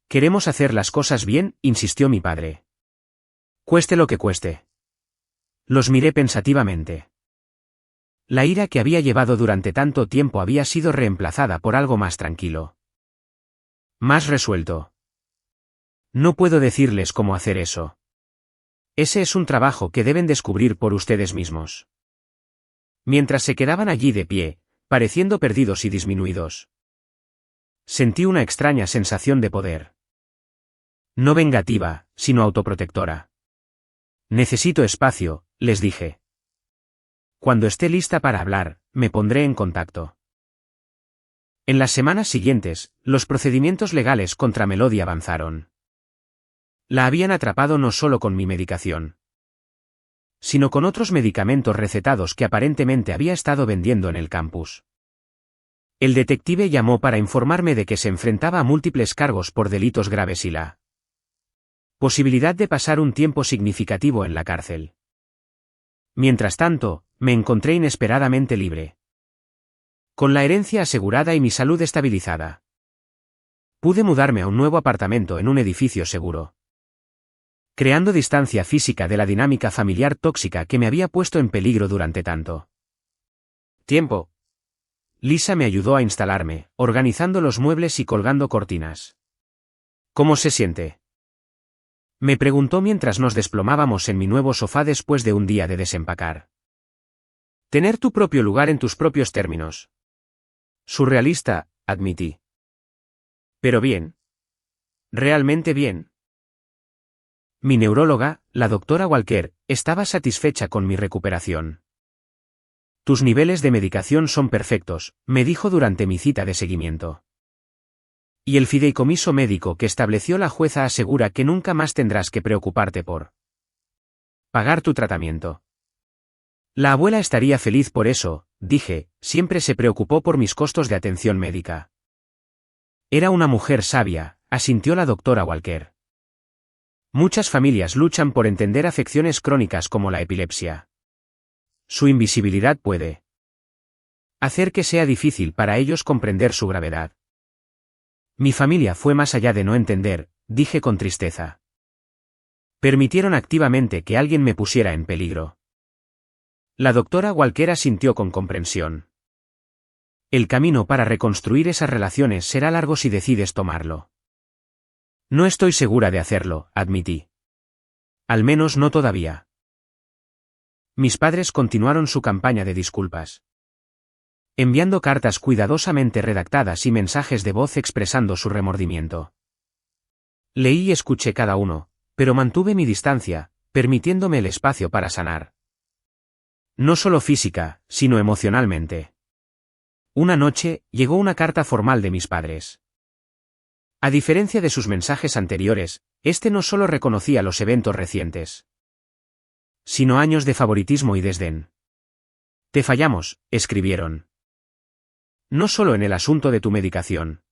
Speaker 1: Queremos hacer las cosas bien, insistió mi padre. Cueste lo que cueste. Los miré pensativamente. La ira que había llevado durante tanto tiempo había sido reemplazada por algo más tranquilo. Más resuelto. No puedo decirles cómo hacer eso. Ese es un trabajo que deben descubrir por ustedes mismos. Mientras se quedaban allí de pie, pareciendo perdidos y disminuidos, sentí una extraña sensación de poder. No vengativa, sino autoprotectora. Necesito espacio, les dije. Cuando esté lista para hablar, me pondré en contacto. En las semanas siguientes, los procedimientos legales contra Melody avanzaron. La habían atrapado no solo con mi medicación, sino con otros medicamentos recetados que aparentemente había estado vendiendo en el campus. El detective llamó para informarme de que se enfrentaba a múltiples cargos por delitos graves y la posibilidad de pasar un tiempo significativo en la cárcel. Mientras tanto, me encontré inesperadamente libre, con la herencia asegurada y mi salud estabilizada. Pude mudarme a un nuevo apartamento en un edificio seguro, creando distancia física de la dinámica familiar tóxica que me había puesto en peligro durante tanto tiempo. Lisa me ayudó a instalarme, organizando los muebles y colgando cortinas. ¿Cómo se siente?, me preguntó mientras nos desplomábamos en mi nuevo sofá después de un día de desempacar. Tener tu propio lugar en tus propios términos. Surrealista, admití. Pero bien. Realmente bien. Mi neuróloga, la doctora Walker, estaba satisfecha con mi recuperación. Tus niveles de medicación son perfectos, me dijo durante mi cita de seguimiento. Y el fideicomiso médico que estableció la jueza asegura que nunca más tendrás que preocuparte por pagar tu tratamiento. La abuela estaría feliz por eso, dije, siempre se preocupó por mis costos de atención médica. Era una mujer sabia, asintió la doctora Walker. Muchas familias luchan por entender afecciones crónicas como la epilepsia. Su invisibilidad puede hacer que sea difícil para ellos comprender su gravedad. Mi familia fue más allá de no entender, dije con tristeza. Permitieron activamente que alguien me pusiera en peligro. La doctora Walker asintió con comprensión. El camino para reconstruir esas relaciones será largo si decides tomarlo. No estoy segura de hacerlo, admití. Al menos no todavía. Mis padres continuaron su campaña de disculpas, enviando cartas cuidadosamente redactadas y mensajes de voz expresando su remordimiento. Leí y escuché cada uno, pero mantuve mi distancia, permitiéndome el espacio para sanar. No solo física, sino emocionalmente. Una noche, llegó una carta formal de mis padres. A diferencia de sus mensajes anteriores, este no solo reconocía los eventos recientes, sino años de favoritismo y desdén. Te fallamos, escribieron. No solo en el asunto de tu medicación,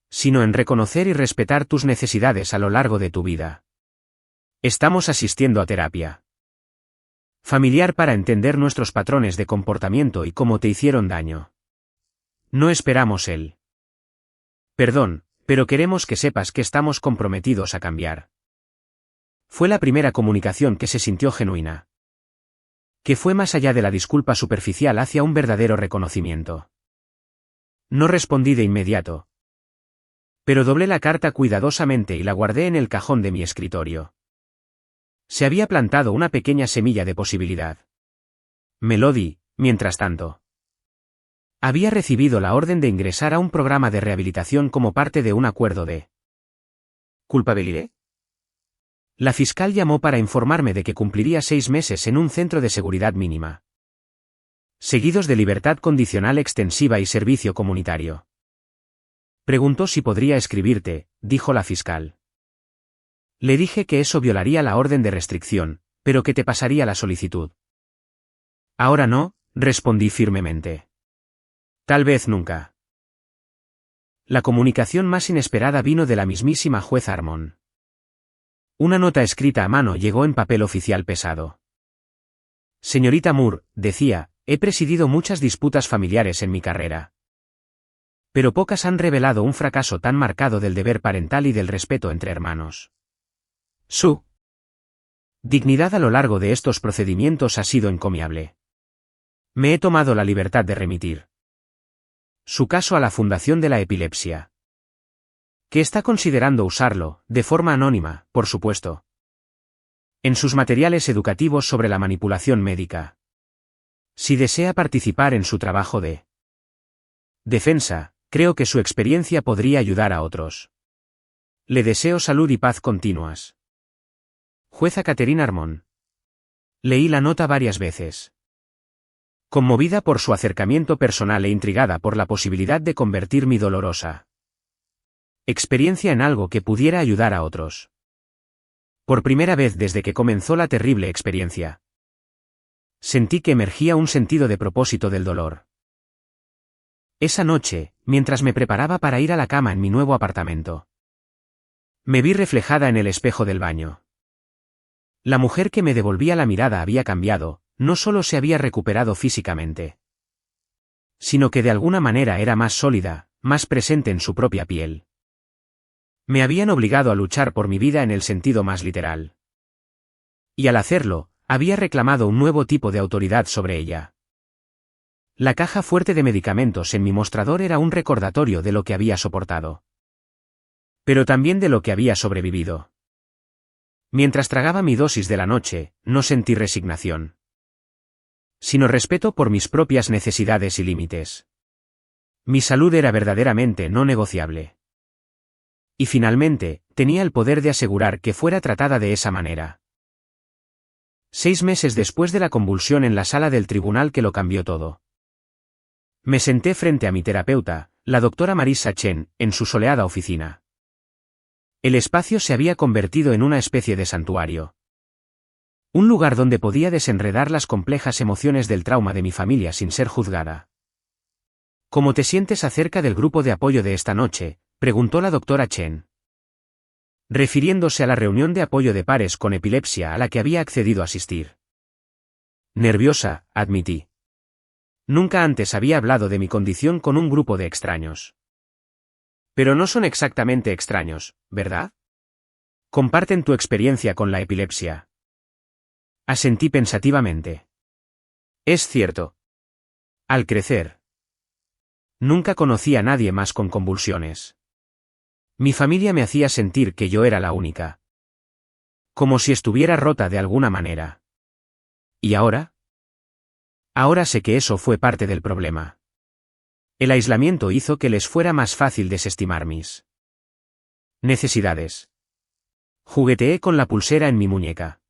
Speaker 1: sino en reconocer y respetar tus necesidades a lo largo de tu vida. Estamos asistiendo a terapia familiar para entender nuestros patrones de comportamiento y cómo te hicieron daño. No esperamos el perdón, pero queremos que sepas que estamos comprometidos a cambiar. Fue la primera comunicación que se sintió genuina, que fue más allá de la disculpa superficial hacia un verdadero reconocimiento. No respondí de inmediato, pero doblé la carta cuidadosamente y la guardé en el cajón de mi escritorio. Se había plantado una pequeña semilla de posibilidad. Melody, mientras tanto, había recibido la orden de ingresar a un programa de rehabilitación como parte de un acuerdo de culpabilidad. La fiscal llamó para informarme de que cumpliría 6 meses en un centro de seguridad mínima, seguidos de libertad condicional extensiva y servicio comunitario. Preguntó si podría escribirte, dijo la fiscal. Le dije que eso violaría la orden de restricción, pero que te pasaría la solicitud. Ahora no, respondí firmemente. Tal vez nunca. La comunicación más inesperada vino de la mismísima jueza Armon. Una nota escrita a mano llegó en papel oficial pesado. Señorita Moore, decía, he presidido muchas disputas familiares en mi carrera, pero pocas han revelado un fracaso tan marcado del deber parental y del respeto entre hermanos. Su dignidad a lo largo de estos procedimientos ha sido encomiable. Me he tomado la libertad de remitir su caso a la Fundación de la Epilepsia, que está considerando usarlo, de forma anónima, por supuesto, en sus materiales educativos sobre la manipulación médica. Si desea participar en su trabajo de defensa, creo que su experiencia podría ayudar a otros. Le deseo salud y paz continuas. Jueza Catherine Armon. Leí la nota varias veces. conmovida por su acercamiento personal e intrigada por la posibilidad de convertir mi dolorosa experiencia en algo que pudiera ayudar a otros. Por primera vez desde que comenzó la terrible experiencia, sentí que emergía un sentido de propósito del dolor. Esa noche, mientras me preparaba para ir a la cama en mi nuevo apartamento, me vi reflejada en el espejo del baño. La mujer que me devolvía la mirada había cambiado, no solo se había recuperado físicamente, sino que de alguna manera era más sólida, más presente en su propia piel. Me habían obligado a luchar por mi vida en el sentido más literal. Y al hacerlo, había reclamado un nuevo tipo de autoridad sobre ella. La caja fuerte de medicamentos en mi mostrador era un recordatorio de lo que había soportado, pero también de lo que había sobrevivido. Mientras tragaba mi dosis de la noche, no sentí resignación, sino respeto por mis propias necesidades y límites. Mi salud era verdaderamente no negociable. Y finalmente, tenía el poder de asegurar que fuera tratada de esa manera. 6 meses después de la convulsión en la sala del tribunal que lo cambió todo, me senté frente a mi terapeuta, la doctora Marisa Chen, en su soleada oficina. El espacio se había convertido en una especie de santuario. Un lugar donde podía desenredar las complejas emociones del trauma de mi familia sin ser juzgada. ¿Cómo te sientes acerca del grupo de apoyo de esta noche?, preguntó la doctora Chen, refiriéndose a la reunión de apoyo de pares con epilepsia a la que había accedido a asistir. Nerviosa, admití. Nunca antes había hablado de mi condición con un grupo de extraños. Pero no son exactamente extraños, ¿verdad? Comparten tu experiencia con la epilepsia. Asentí pensativamente. Es cierto. Al crecer, nunca conocí a nadie más con convulsiones. Mi familia me hacía sentir que yo era la única. Como si estuviera rota de alguna manera. ¿Y ahora? Ahora sé que eso fue parte del problema. El aislamiento hizo que les fuera más fácil desestimar mis necesidades. Jugueteé con la pulsera en mi muñeca.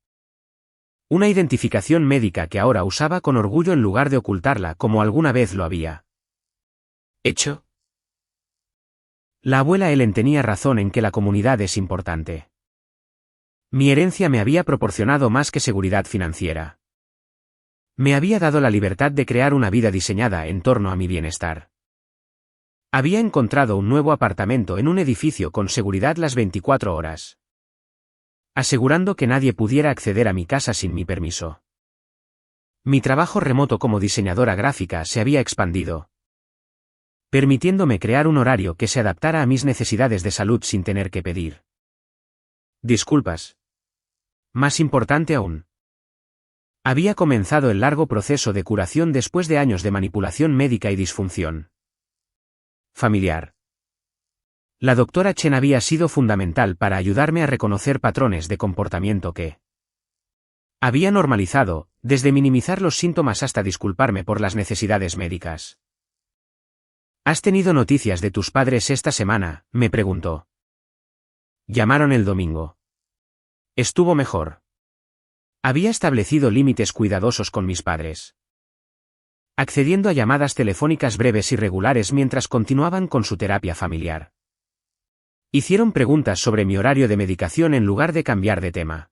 Speaker 1: Una identificación médica que ahora usaba con orgullo en lugar de ocultarla como alguna vez lo había hecho. La abuela Ellen tenía razón en que la comunidad es importante. Mi herencia me había proporcionado más que seguridad financiera. Me había dado la libertad de crear una vida diseñada en torno a mi bienestar. Había encontrado un nuevo apartamento en un edificio con seguridad las 24 horas. Asegurando que nadie pudiera acceder a mi casa sin mi permiso. Mi trabajo remoto como diseñadora gráfica se había expandido, permitiéndome crear un horario que se adaptara a mis necesidades de salud sin tener que pedir disculpas. Más importante aún, había comenzado el largo proceso de curación después de años de manipulación médica y disfunción familiar. La doctora Chen había sido fundamental para ayudarme a reconocer patrones de comportamiento que había normalizado, desde minimizar los síntomas hasta disculparme por las necesidades médicas. ¿Has tenido noticias de tus padres esta semana?, me preguntó. Llamaron el domingo. Estuvo mejor. Había establecido límites cuidadosos con mis padres, accediendo a llamadas telefónicas breves y regulares mientras continuaban con su terapia familiar. Hicieron preguntas sobre mi horario de medicación en lugar de cambiar de tema.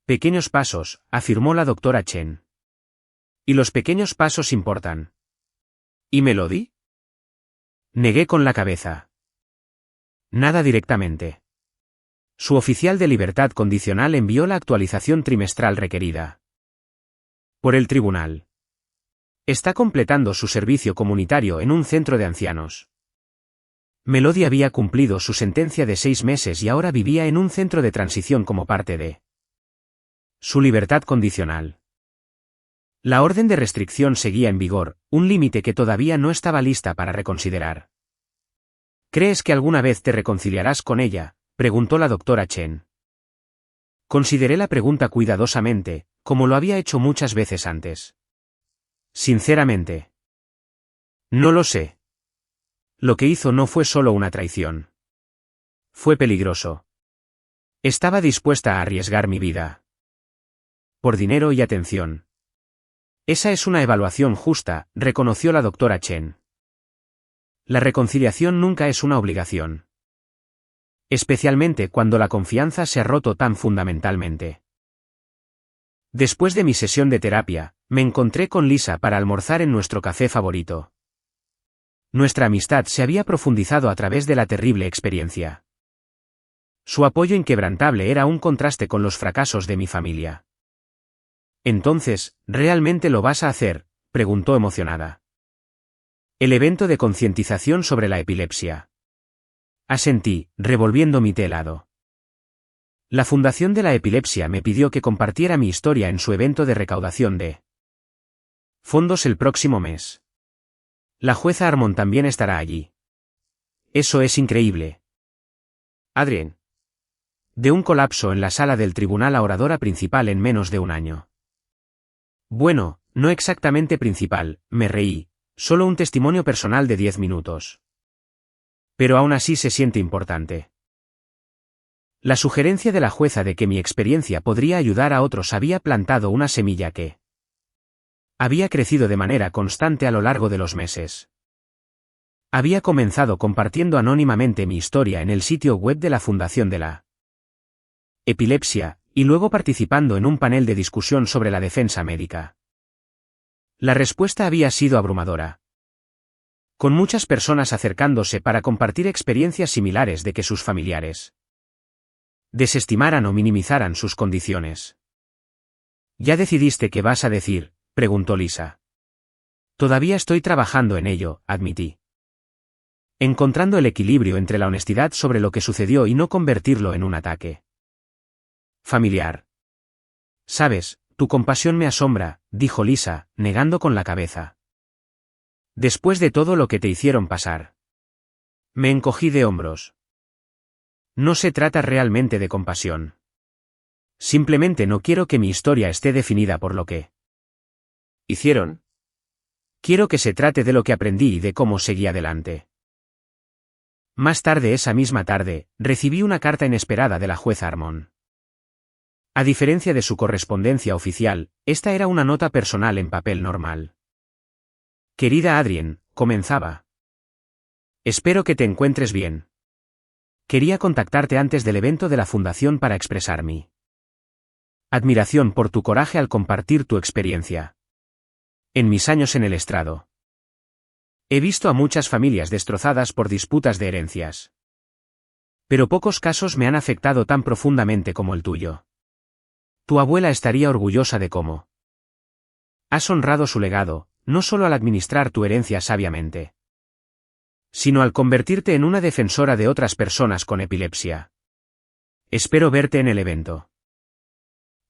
Speaker 1: Pequeños pasos, afirmó la doctora Chen. Y los pequeños pasos importan. ¿Y me lo di? Negué con la cabeza. Nada directamente. Su oficial de libertad condicional envió la actualización trimestral requerida por el tribunal. Está completando su servicio comunitario en un centro de ancianos. Melody había cumplido su sentencia de 6 meses y ahora vivía en un centro de transición como parte de su libertad condicional. La orden de restricción seguía en vigor, un límite que todavía no estaba lista para reconsiderar. ¿Crees que alguna vez te reconciliarás con ella?, preguntó la doctora Chen. Consideré la pregunta cuidadosamente, como lo había hecho muchas veces antes. Sinceramente, no lo sé. Lo que hizo no fue solo una traición. Fue peligroso. Estaba dispuesta a arriesgar mi vida por dinero y atención. Esa es una evaluación justa, reconoció la doctora Chen. La reconciliación nunca es una obligación. Especialmente cuando la confianza se ha roto tan fundamentalmente. Después de mi sesión de terapia, me encontré con Lisa para almorzar en nuestro café favorito. Nuestra amistad se había profundizado a través de la terrible experiencia. Su apoyo inquebrantable era un contraste con los fracasos de mi familia. Entonces, ¿realmente lo vas a hacer?, preguntó emocionada. El evento de concientización sobre la epilepsia. Asentí, revolviendo mi té helado. La Fundación de la Epilepsia me pidió que compartiera mi historia en su evento de recaudación de fondos el próximo mes. La jueza Armon también estará allí. Eso es increíble. Adrien. De un colapso en la sala del tribunal a oradora principal en menos de un año. Bueno, no exactamente principal, me reí, solo un testimonio personal de 10 minutos. Pero aún así se siente importante. La sugerencia de la jueza de que mi experiencia podría ayudar a otros había plantado una semilla que había crecido de manera constante a lo largo de los meses. Había comenzado compartiendo anónimamente mi historia en el sitio web de la Fundación de la Epilepsia, y luego participando en un panel de discusión sobre la defensa médica. La respuesta había sido abrumadora. Con muchas personas acercándose para compartir experiencias similares de que sus familiares desestimaran o minimizaran sus condiciones. ¿Ya decidiste qué vas a decir?, preguntó Lisa. Todavía estoy trabajando en ello, admití. Encontrando el equilibrio entre la honestidad sobre lo que sucedió y no convertirlo en un ataque familiar. Sabes, tu compasión me asombra, dijo Lisa, negando con la cabeza. Después de todo lo que te hicieron pasar. Me encogí de hombros. No se trata realmente de compasión. Simplemente no quiero que mi historia esté definida por lo que hicieron. Quiero que se trate de lo que aprendí y de cómo seguí adelante. Más tarde esa misma tarde, recibí una carta inesperada de la jueza Armon. A diferencia de su correspondencia oficial, esta era una nota personal en papel normal. Querida Adrien, comenzaba. Espero que te encuentres bien. Quería contactarte antes del evento de la Fundación para expresar mi admiración por tu coraje al compartir tu experiencia. En mis años en el estrado, he visto a muchas familias destrozadas por disputas de herencias. Pero pocos casos me han afectado tan profundamente como el tuyo. Tu abuela estaría orgullosa de cómo has honrado su legado, no solo al administrar tu herencia sabiamente, sino al convertirte en una defensora de otras personas con epilepsia. Espero verte en el evento.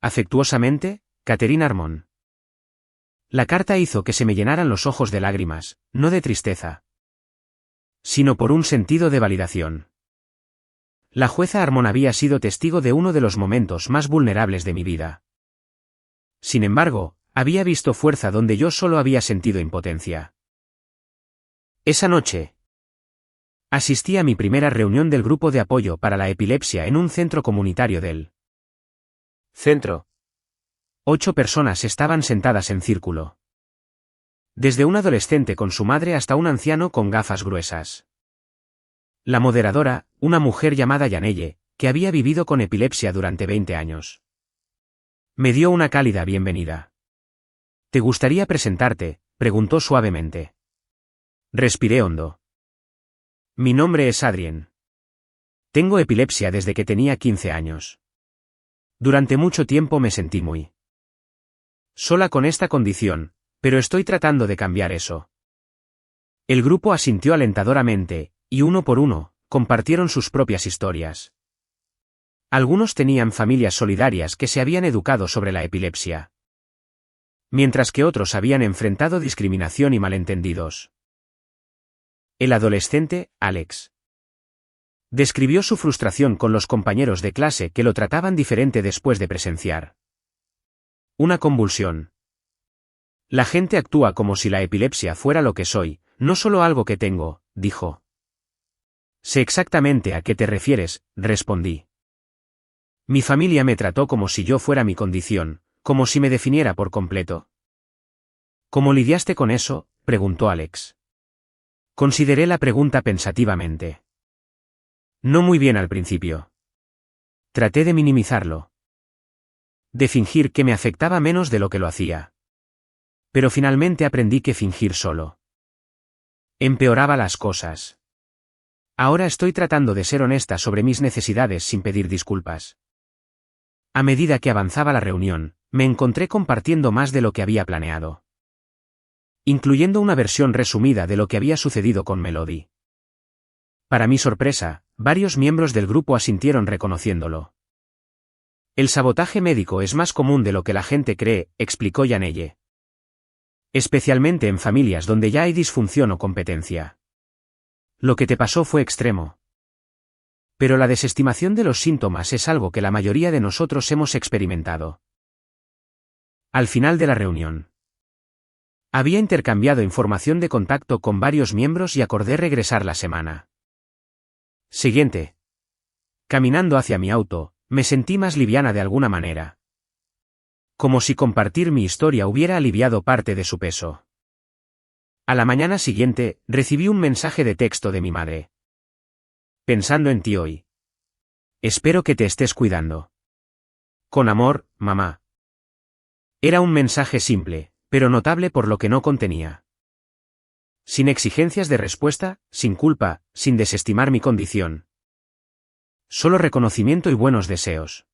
Speaker 1: Afectuosamente, Catherine Armon. La carta hizo que se me llenaran los ojos de lágrimas, no de tristeza, sino por un sentido de validación. La jueza Armon había sido testigo de uno de los momentos más vulnerables de mi vida. Sin embargo, había visto fuerza donde yo solo había sentido impotencia. Esa noche, asistí a mi primera reunión del grupo de apoyo para la epilepsia en un centro comunitario del centro. 8 personas estaban sentadas en círculo. Desde un adolescente con su madre hasta un anciano con gafas gruesas. La moderadora, una mujer llamada Yanelle, que había vivido con epilepsia durante 20 años. Me dio una cálida bienvenida. ¿Te gustaría presentarte?, preguntó suavemente. Respiré hondo. Mi nombre es Adrien. Tengo epilepsia desde que tenía 15 años. Durante mucho tiempo me sentí muy sola con esta condición, pero estoy tratando de cambiar eso. El grupo asintió alentadoramente, y uno por uno, compartieron sus propias historias. Algunos tenían familias solidarias que se habían educado sobre la epilepsia, mientras que otros habían enfrentado discriminación y malentendidos. El adolescente, Alex, describió su frustración con los compañeros de clase que lo trataban diferente después de presenciar una convulsión. La gente actúa como si la epilepsia fuera lo que soy, no solo algo que tengo, dijo. Sé exactamente a qué te refieres, respondí. Mi familia me trató como si yo fuera mi condición, como si me definiera por completo. ¿Cómo lidiaste con eso?, preguntó Alex. Consideré la pregunta pensativamente. No muy bien al principio. Traté de minimizarlo. De fingir que me afectaba menos de lo que lo hacía. Pero finalmente aprendí que fingir solo empeoraba las cosas. Ahora estoy tratando de ser honesta sobre mis necesidades sin pedir disculpas. A medida que avanzaba la reunión, me encontré compartiendo más de lo que había planeado. Incluyendo una versión resumida de lo que había sucedido con Melody. Para mi sorpresa, varios miembros del grupo asintieron reconociéndolo. El sabotaje médico es más común de lo que la gente cree, explicó Janelle. Especialmente en familias donde ya hay disfunción o competencia. Lo que te pasó fue extremo. Pero la desestimación de los síntomas es algo que la mayoría de nosotros hemos experimentado. Al final de la reunión. Había intercambiado información de contacto con varios miembros y acordé regresar la semana siguiente. Caminando hacia mi auto, me sentí más liviana de alguna manera. Como si compartir mi historia hubiera aliviado parte de su peso. A la mañana siguiente, recibí un mensaje de texto de mi madre. Pensando en ti hoy. Espero que te estés cuidando. Con amor, mamá. Era un mensaje simple, pero notable por lo que no contenía. Sin exigencias de respuesta, sin culpa, sin desestimar mi condición. Solo reconocimiento y buenos deseos.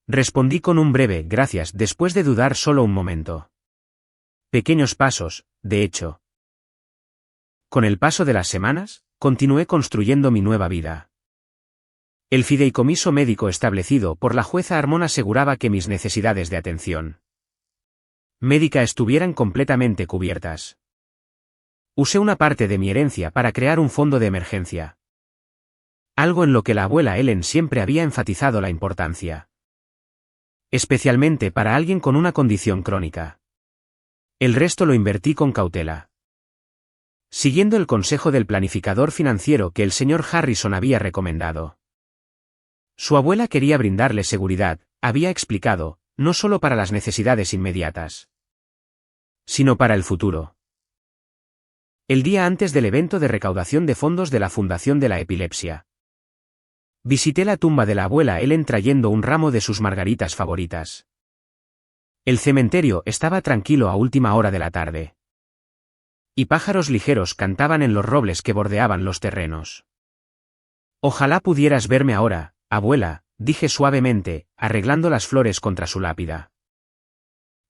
Speaker 1: Respondí con un breve gracias después de dudar solo un momento. Pequeños pasos, de hecho. Con el paso de las semanas, continué construyendo mi nueva vida. El fideicomiso médico establecido por la jueza Armón aseguraba que mis necesidades de atención médica estuvieran completamente cubiertas. Usé una parte de mi herencia para crear un fondo de emergencia. Algo en lo que la abuela Ellen siempre había enfatizado la importancia. Especialmente para alguien con una condición crónica. El resto lo invertí con cautela. Siguiendo el consejo del planificador financiero que el señor Harrison había recomendado. Su abuela quería brindarle seguridad, había explicado, no solo para las necesidades inmediatas, sino para el futuro. El día antes del evento de recaudación de fondos de la Fundación de la Epilepsia. Visité la tumba de la abuela Ellen trayendo un ramo de sus margaritas favoritas. El cementerio estaba tranquilo a última hora de la tarde. Y pájaros ligeros cantaban en los robles que bordeaban los terrenos. Ojalá pudieras verme ahora, abuela, dije suavemente, arreglando las flores contra su lápida.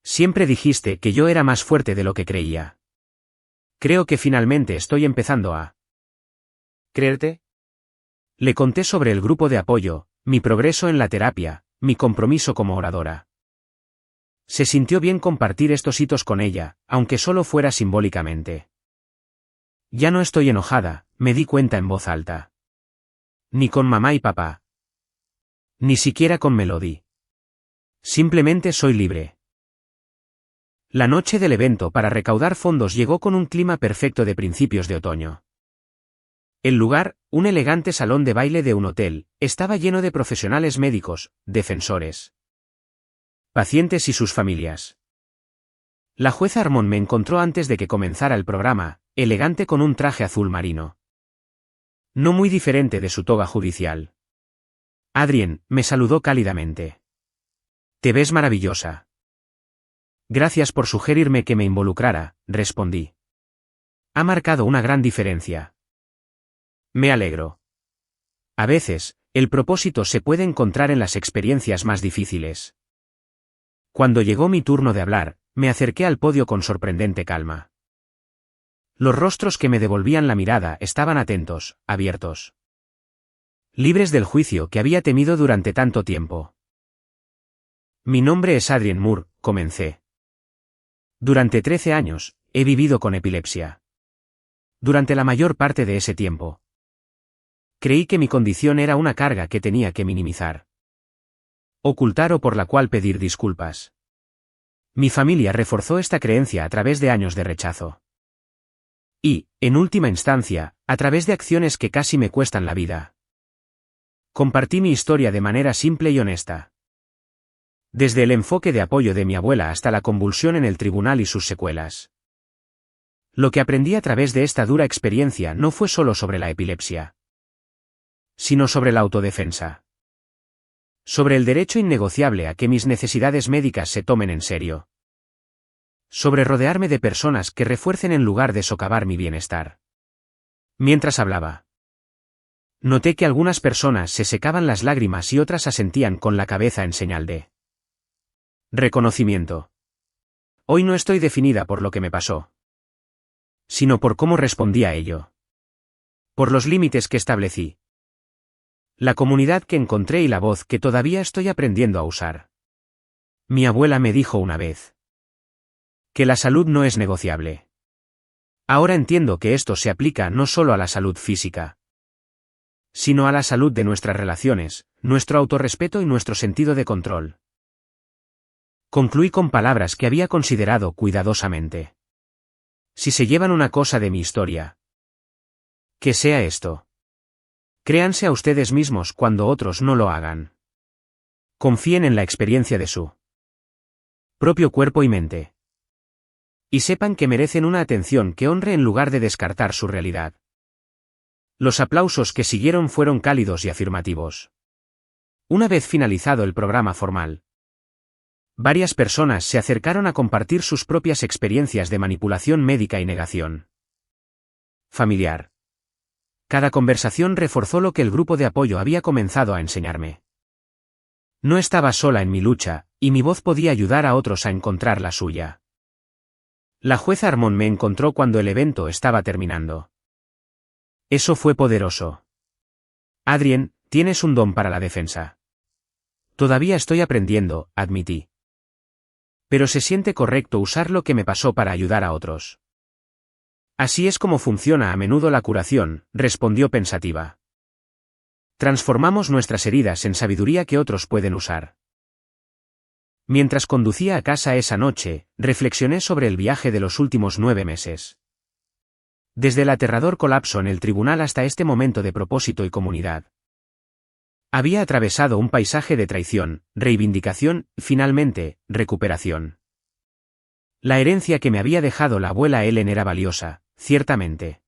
Speaker 1: Siempre dijiste que yo era más fuerte de lo que creía. Creo que finalmente estoy empezando a creerte. Le conté sobre el grupo de apoyo, mi progreso en la terapia, mi compromiso como oradora. Se sintió bien compartir estos hitos con ella, aunque solo fuera simbólicamente. Ya no estoy enojada, me di cuenta en voz alta. Ni con mamá y papá. Ni siquiera con Melody. Simplemente soy libre. La noche del evento para recaudar fondos llegó con un clima perfecto de principios de otoño. El lugar, un elegante salón de baile de un hotel, estaba lleno de profesionales médicos, defensores, pacientes y sus familias. La jueza Armón me encontró antes de que comenzara el programa, elegante con un traje azul marino. No muy diferente de su toga judicial. Adrien, me saludó cálidamente. Te ves maravillosa. Gracias por sugerirme que me involucrara, respondí. Ha marcado una gran diferencia. Me alegro. A veces, el propósito se puede encontrar en las experiencias más difíciles. Cuando llegó mi turno de hablar, me acerqué al podio con sorprendente calma. Los rostros que me devolvían la mirada estaban atentos, abiertos. Libres del juicio que había temido durante tanto tiempo. Mi nombre es Adrien Moore, comencé. Durante 13 años, he vivido con epilepsia. Durante la mayor parte de ese tiempo, creí que mi condición era una carga que tenía que minimizar, ocultar o por la cual pedir disculpas. Mi familia reforzó esta creencia a través de años de rechazo. Y, en última instancia, a través de acciones que casi me cuestan la vida. Compartí mi historia de manera simple y honesta. Desde el enfoque de apoyo de mi abuela hasta la convulsión en el tribunal y sus secuelas. Lo que aprendí a través de esta dura experiencia no fue solo sobre la epilepsia, sino sobre la autodefensa. Sobre el derecho innegociable a que mis necesidades médicas se tomen en serio. Sobre rodearme de personas que refuercen en lugar de socavar mi bienestar. Mientras hablaba, noté que algunas personas se secaban las lágrimas y otras asentían con la cabeza en señal de reconocimiento. Hoy no estoy definida por lo que me pasó, sino por cómo respondí a ello. Por los límites que establecí. La comunidad que encontré y la voz que todavía estoy aprendiendo a usar. Mi abuela me dijo una vez que la salud no es negociable. Ahora entiendo que esto se aplica no solo a la salud física, sino a la salud de nuestras relaciones, nuestro autorrespeto y nuestro sentido de control. Concluí con palabras que había considerado cuidadosamente. Si se llevan una cosa de mi historia, que sea esto. Créanse a ustedes mismos cuando otros no lo hagan. Confíen en la experiencia de su propio cuerpo y mente. Y sepan que merecen una atención que honre en lugar de descartar su realidad. Los aplausos que siguieron fueron cálidos y afirmativos. Una vez finalizado el programa formal, varias personas se acercaron a compartir sus propias experiencias de manipulación médica y negación familiar. Cada conversación reforzó lo que el grupo de apoyo había comenzado a enseñarme. No estaba sola en mi lucha, y mi voz podía ayudar a otros a encontrar la suya. La jueza Armón me encontró cuando el evento estaba terminando. Eso fue poderoso. Adrien, tienes un don para la defensa. Todavía estoy aprendiendo, admití. Pero se siente correcto usar lo que me pasó para ayudar a otros. Así es como funciona a menudo la curación, respondió pensativa. Transformamos nuestras heridas en sabiduría que otros pueden usar. Mientras conducía a casa esa noche, reflexioné sobre el viaje de los últimos 9 meses. Desde el aterrador colapso en el tribunal hasta este momento de propósito y comunidad. Había atravesado un paisaje de traición, reivindicación, y finalmente, recuperación. La herencia que me había dejado la abuela Ellen era valiosa, ciertamente.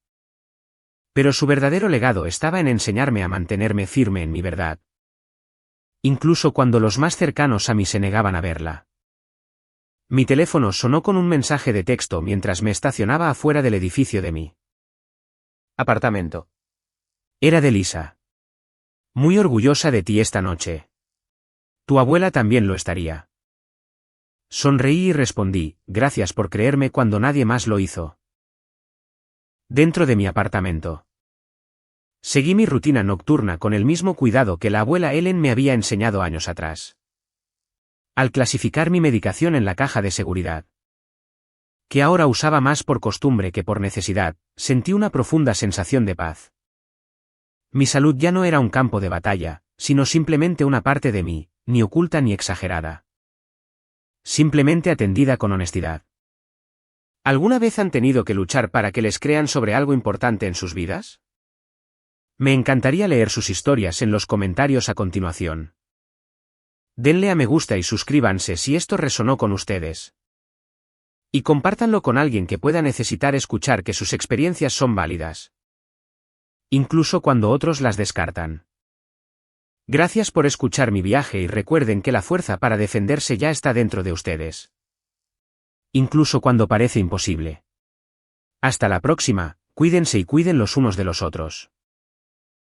Speaker 1: Pero su verdadero legado estaba en enseñarme a mantenerme firme en mi verdad. Incluso cuando los más cercanos a mí se negaban a verla. Mi teléfono sonó con un mensaje de texto mientras me estacionaba afuera del edificio de mi apartamento. Era de Lisa. Muy orgullosa de ti esta noche. Tu abuela también lo estaría. Sonreí y respondí, gracias por creerme cuando nadie más lo hizo. Dentro de mi apartamento. Seguí mi rutina nocturna con el mismo cuidado que la abuela Ellen me había enseñado años atrás. Al clasificar mi medicación en la caja de seguridad, que ahora usaba más por costumbre que por necesidad, sentí una profunda sensación de paz. Mi salud ya no era un campo de batalla, sino simplemente una parte de mí, ni oculta ni exagerada. Simplemente atendida con honestidad. ¿Alguna vez han tenido que luchar para que les crean sobre algo importante en sus vidas? Me encantaría leer sus historias en los comentarios a continuación. Denle a me gusta y suscríbanse si esto resonó con ustedes. Y compártanlo con alguien que pueda necesitar escuchar que sus experiencias son válidas. Incluso cuando otros las descartan. Gracias por escuchar mi viaje y recuerden que la fuerza para defenderse ya está dentro de ustedes. Incluso cuando parece imposible. Hasta la próxima, cuídense y cuiden los unos de los otros.